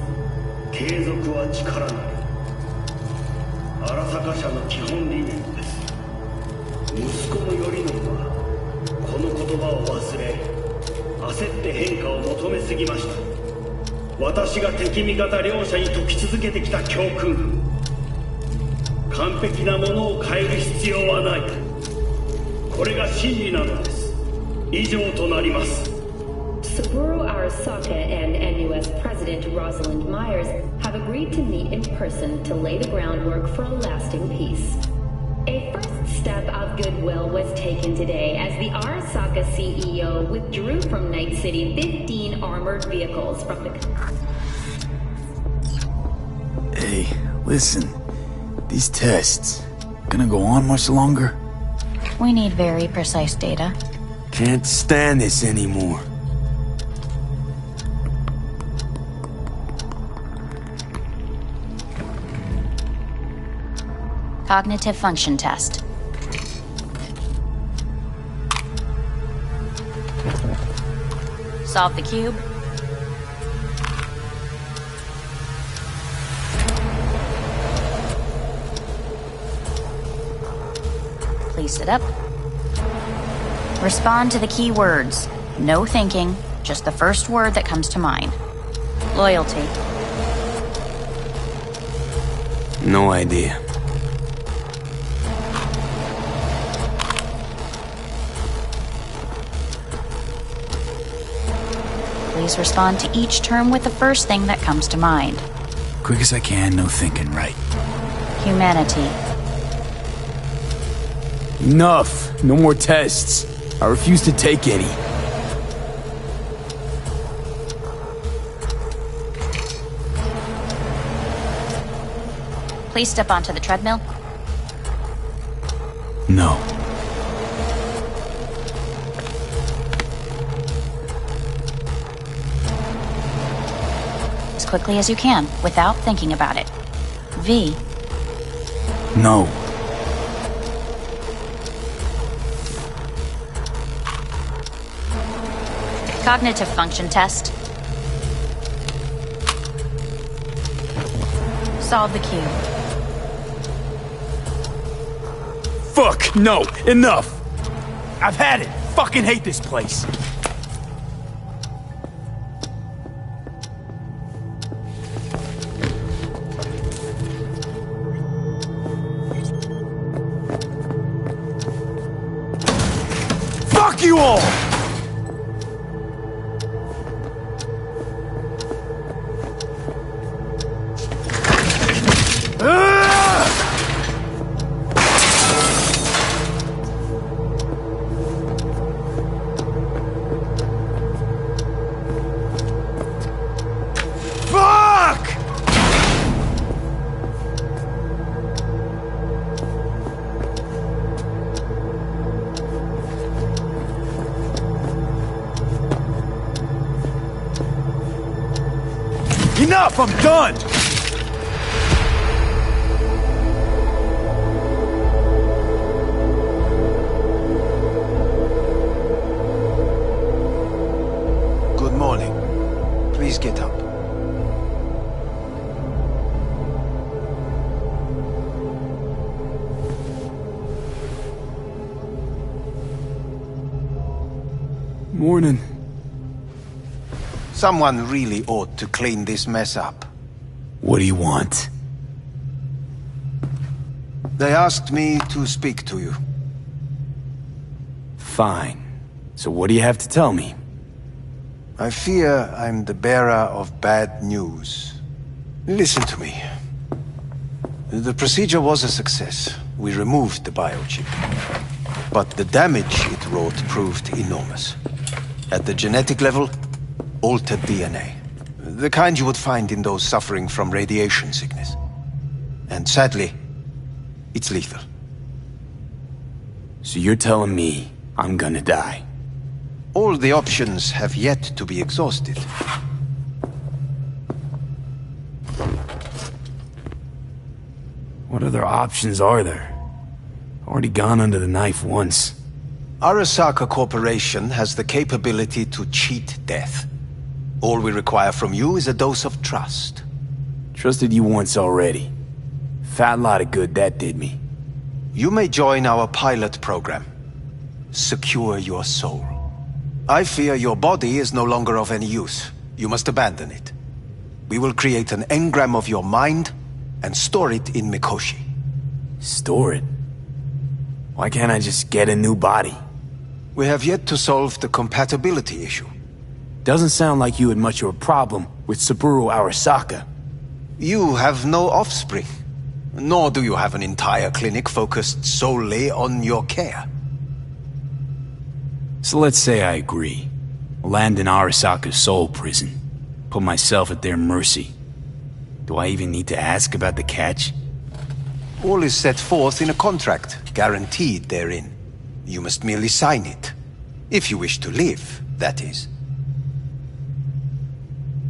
継続は力なり荒坂社の基本理念です。息子の頼宣はこの言葉を忘れ焦って変化を求めすぎました。私が敵味方両者に説き続けてきた教訓、完璧なものを変える必要はない、これが真理なのです。以上となります。 Saburo Arasaka and NUS President Rosalind Myers have agreed to meet in person to lay the groundwork for a lasting peace. A first step of goodwill was taken today as the Arasaka CEO withdrew from Night City 15 armored vehicles from the... Hey, listen. These tests, gonna go on much longer? We need very precise data. Can't stand this anymore. Cognitive function test. Solve the cube. Please sit up. Respond to the key words. No thinking, just the first word that comes to mind. Loyalty. No idea. Please respond to each term with the first thing that comes to mind. Quick as I can, no thinking, right? Humanity. Enough! No more tests. I refuse to take any. Please step onto the treadmill. No. As quickly as you can, without thinking about it. V. No. Cognitive function test. Solve the cube. Fuck, no, enough! I've had it. Fucking hate this place. Fuck you all! Enough! I'm done! Good morning. Please get up. Morning. Someone really ought to clean this mess up. What do you want? They asked me to speak to you. Fine. So what do you have to tell me? I fear I'm the bearer of bad news. Listen to me. The procedure was a success. We removed the biochip. But the damage it wrought proved enormous. At the genetic level, altered DNA. The kind you would find in those suffering from radiation sickness. And sadly, it's lethal. So you're telling me I'm gonna die? All the options have yet to be exhausted. What other options are there? Already gone under the knife once. Arasaka Corporation has the capability to cheat death. All we require from you is a dose of trust. Trusted you once already. Fat lot of good that did me. You may join our pilot program. Secure your soul. I fear your body is no longer of any use. You must abandon it. We will create an engram of your mind and store it in Mikoshi. Store it? Why can't I just get a new body? We have yet to solve the compatibility issue. Doesn't sound like you had much of a problem with Saburo Arasaka. You have no offspring. Nor do you have an entire clinic focused solely on your care. So let's say I agree. Land in Arasaka's soul prison. Put myself at their mercy. Do I even need to ask about the catch? All is set forth in a contract, guaranteed therein. You must merely sign it. If you wish to live, that is.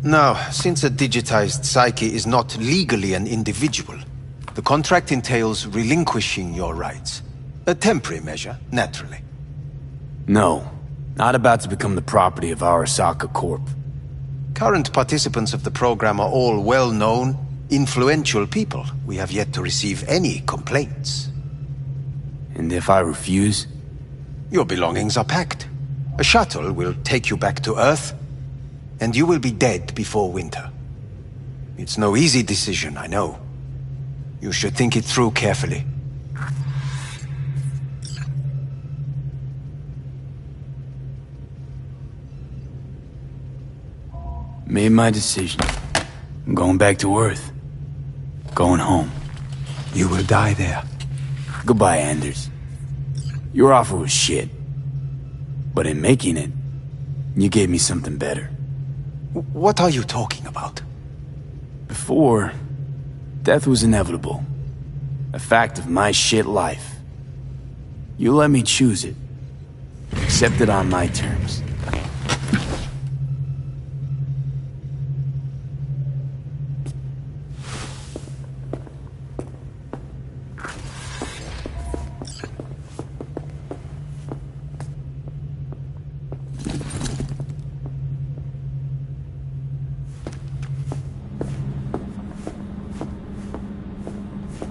Now, since a digitized psyche is not legally an individual, the contract entails relinquishing your rights. A temporary measure, naturally. No, not about to become the property of Arasaka Corp. Current participants of the program are all well-known, influential people. We have yet to receive any complaints. And if I refuse? Your belongings are packed. A shuttle will take you back to Earth, and you will be dead before winter. It's no easy decision, I know. You should think it through carefully. Made my decision. I'm going back to Earth. Going home. You will die there. Goodbye, Anders. Your offer was shit. But in making it, you gave me something better. What are you talking about? Before, death was inevitable. A fact of my shit life. You let me choose it. Accept it on my terms.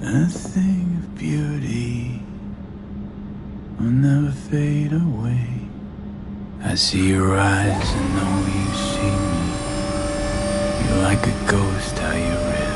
A thing of beauty will never fade away. I see your eyes and know you see me. You're like a ghost, how you're everywhere.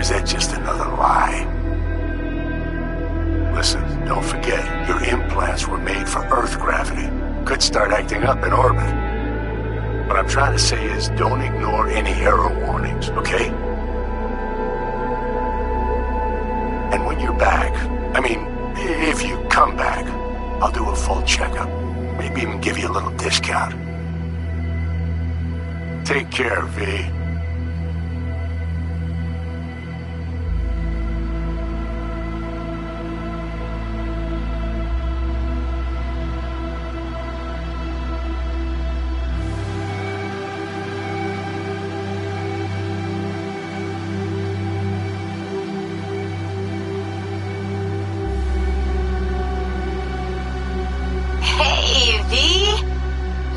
is that just another lie? Listen, don't forget, your implants were made for Earth gravity. Could start acting up in orbit. What I'm trying to say is, don't ignore any error warnings, okay? And when you're back, I mean, if you come back, I'll do a full checkup. Maybe even give you a little discount. Take care, V.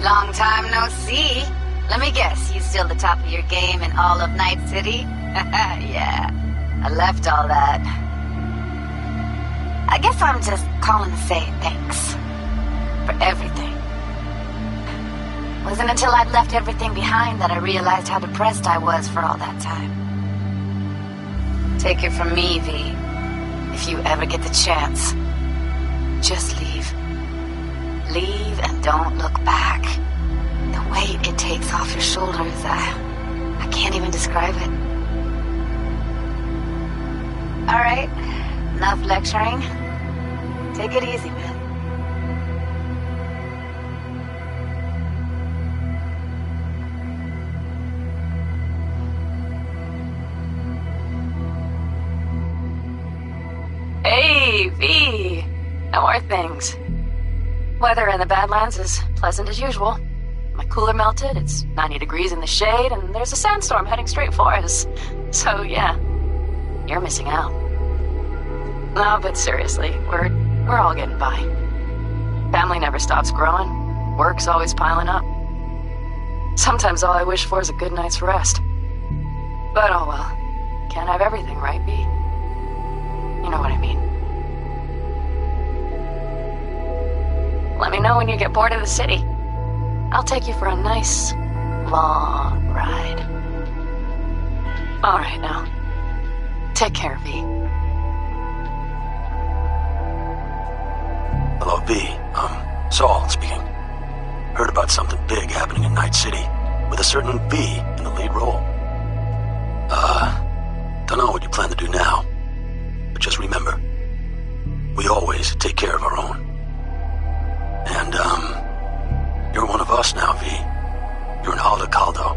Long time no see. Let me guess, you still the top of your game in all of Night City? Yeah, I left all that. I guess I'm just calling to say thanks. For everything. Wasn't until I'd left everything behind that I realized how depressed I was for all that time. Take it from me, V. If you ever get the chance, just leave. Leave and don't look back. The weight it takes off your shoulders, I can't even describe it. All right, enough lecturing. Take it easy, man. Hey, V. How are things? Weather in the Badlands is pleasant as usual. My cooler melted, it's 90 degrees in the shade, and there's a sandstorm heading straight for us. So yeah, you're missing out. No, but seriously, we're all getting by. Family never stops growing. Work's always piling up. Sometimes all I wish for is a good night's rest. But oh well. Can't have everything, right, V? You know what I mean. Let me know when you get bored of the city. I'll take you for a nice, long ride. All right, now. Take care, V. Hello, V. Saul speaking. Heard about something big happening in Night City, with a certain V in the lead role. Don't know what you plan to do now, but just remember, we always take care of our own. And, you're one of us now, V. You're an Alda Caldo.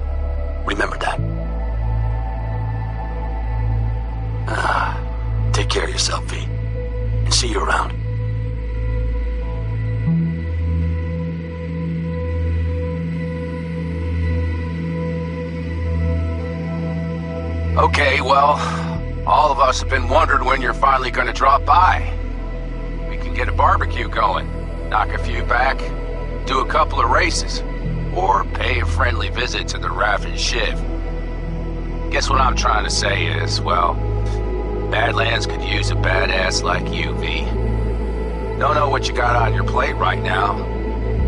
Remember that. Take care of yourself, V. And see you around. Okay, well, all of us have been wondering when you're finally gonna drop by. We can get a barbecue going, knock a few back, do a couple of races, or pay a friendly visit to the Raff and Shiv. Guess what I'm trying to say is, well, Badlands could use a badass like you, V. Don't know what you got on your plate right now,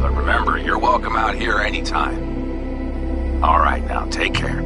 but remember, you're welcome out here anytime. All right, now, take care.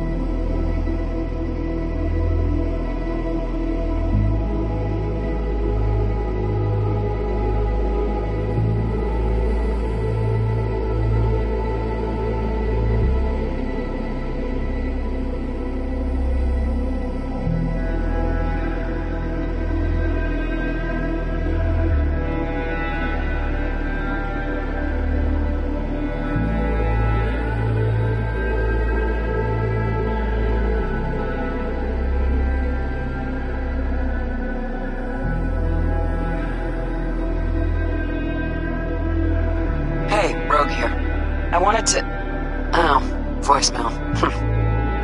Voicemail.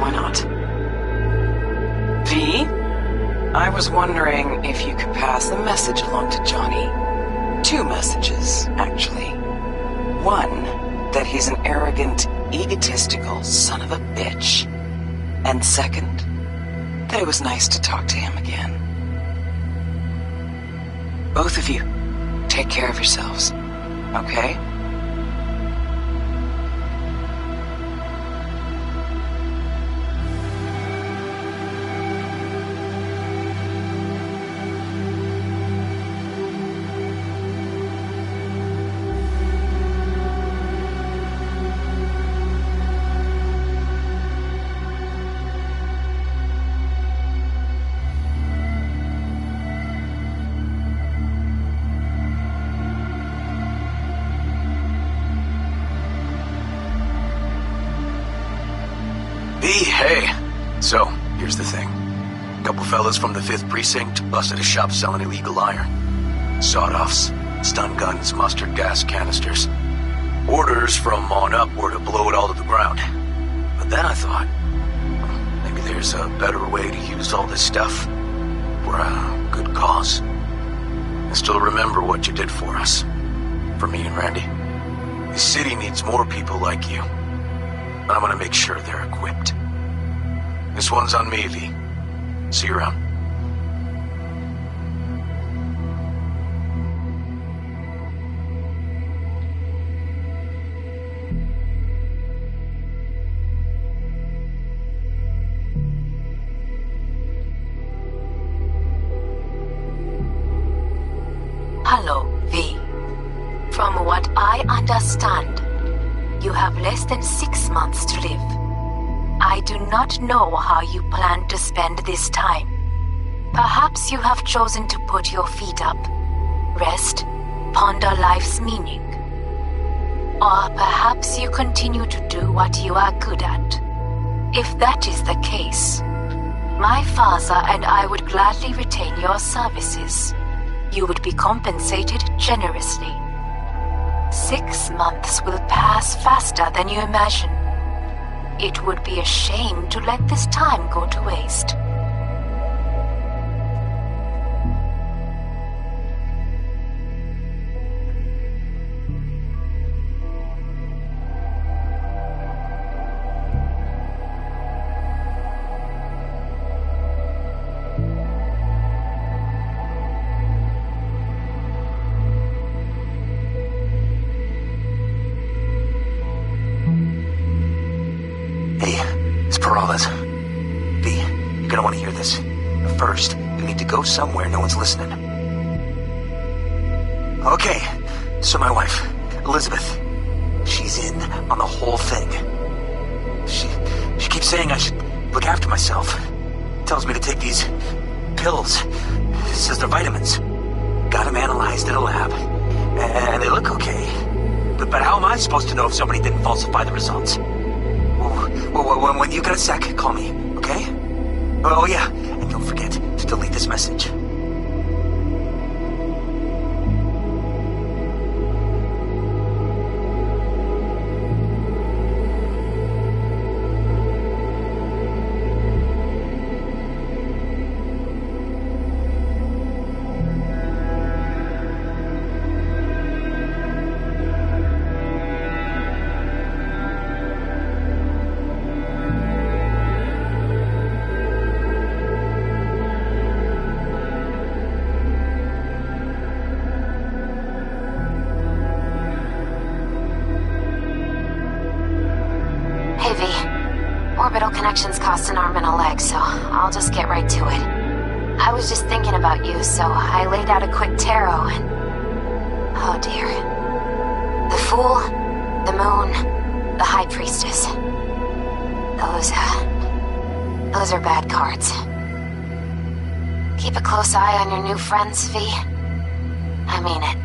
Why not? V? I was wondering if you could pass the message along to Johnny. 2 messages, actually. One, that he's an arrogant, egotistical son of a bitch. And second, that it was nice to talk to him again. Both of you, take care of yourselves, okay? Here's the thing. A couple fellas from the 5th Precinct busted a shop selling illegal iron. Sawed-offs, stun guns, mustard gas canisters. Orders from on up were to blow it all to the ground. But then I thought, maybe there's a better way to use all this stuff for a good cause. I still remember what you did for us. For me and Randy. This city needs more people like you. And I'm gonna make sure they're equipped. This one's on me, V. See you around. Hello, V. From what I understand, you have less than 6 months to live. I do not know how you plan to spend this time. Perhaps you have chosen to put your feet up, rest, ponder life's meaning. Or perhaps you continue to do what you are good at. If that is the case, my father and I would gladly retain your services. You would be compensated generously. 6 months will pass faster than you imagine. It would be a shame to let this time go to waste. V, you're gonna want to hear this. But first, you need to go somewhere no one's listening. Okay, so my wife, Elizabeth, she's in on the whole thing. She keeps saying I should look after myself. Tells me to take these pills. Says they're vitamins. Got them analyzed in a lab. And they look okay. But how am I supposed to know if somebody didn't falsify the results? When you got a sec, call me, okay? Oh yeah, and don't forget to delete this message. Orbital connections cost an arm and a leg, so I'll just get right to it. I was just thinking about you, so I laid out a quick tarot and... oh dear. The Fool, the Moon, the High Priestess. Those are bad cards. Keep a close eye on your new friends, V. I mean it.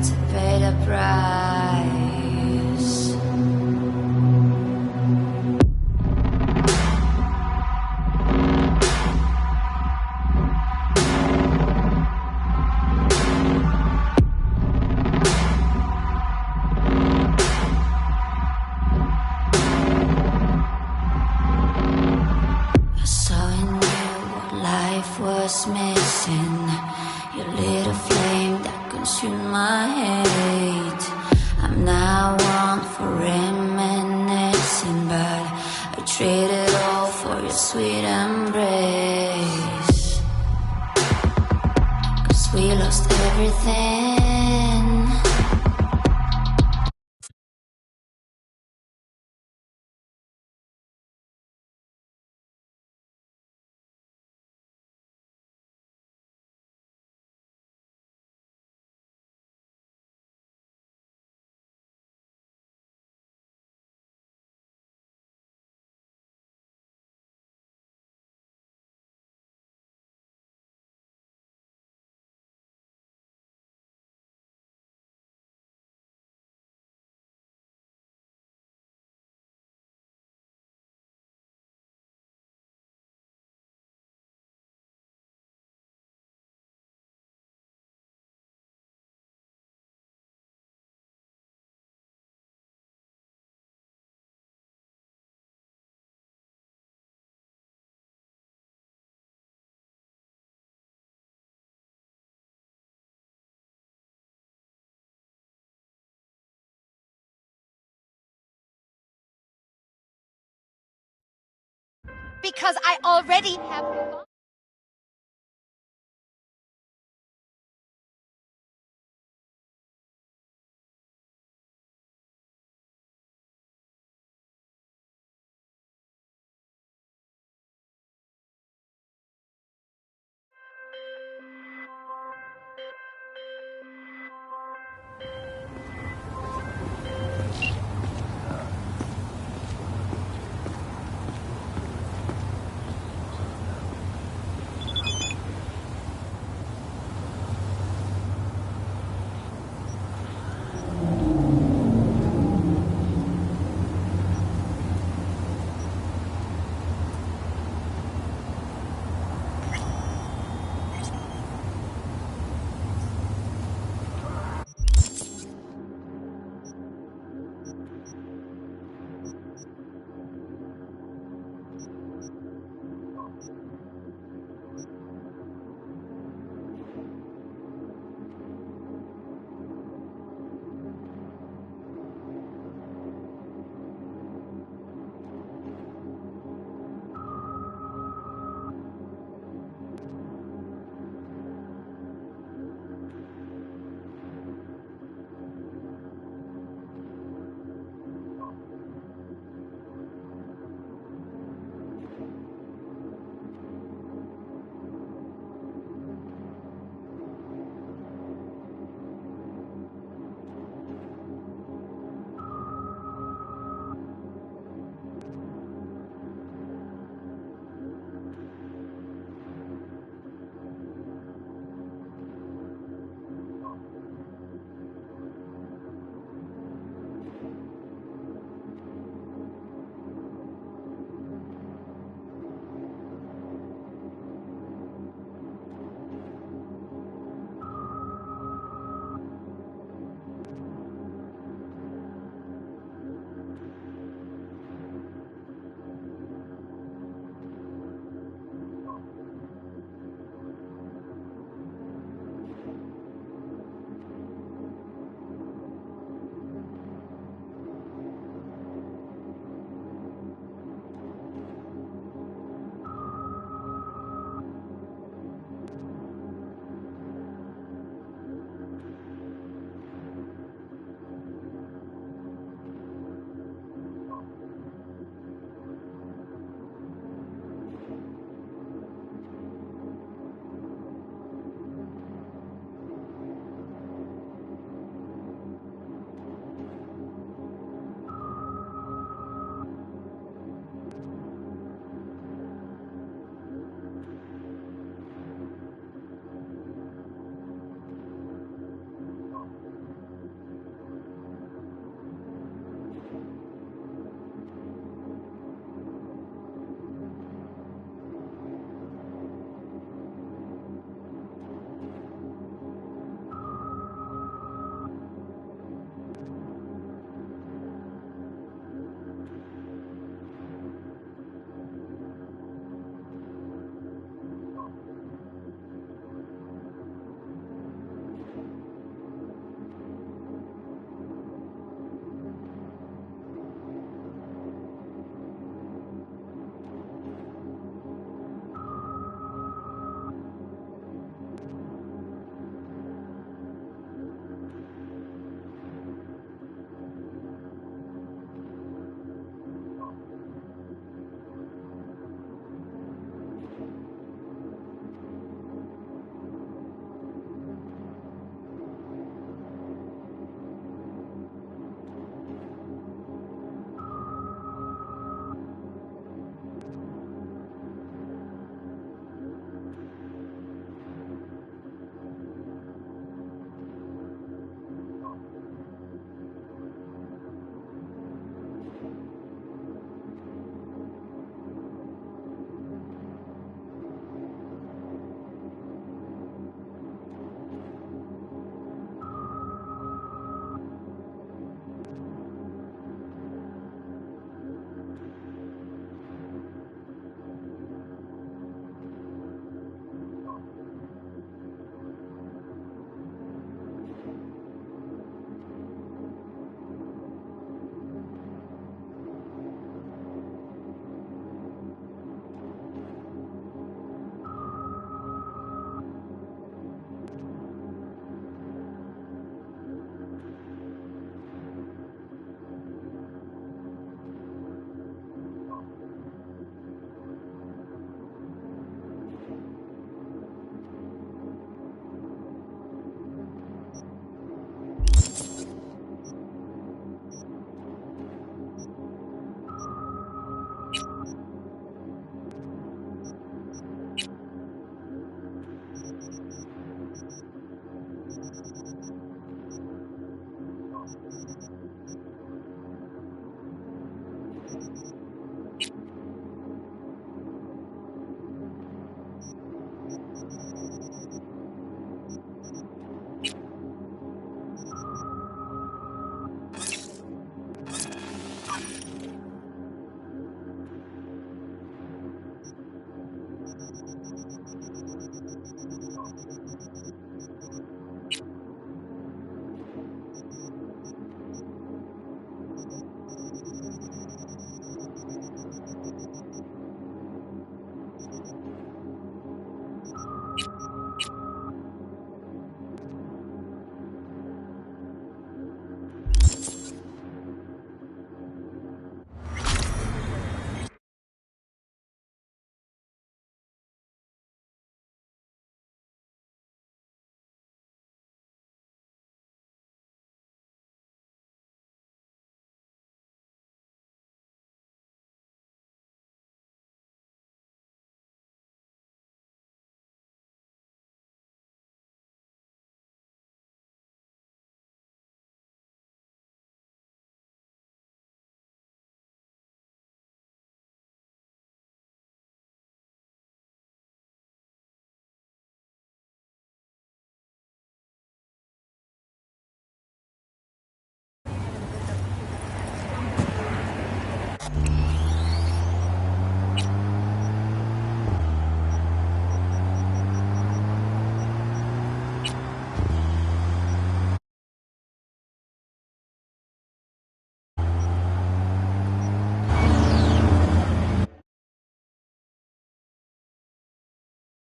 To pay the price. I saw in you what life was missing. Your little flame that consumed my hate. I'm now one for reminiscing, but I traded all for your sweet embrace. 'Cause we lost everything. Because I already have...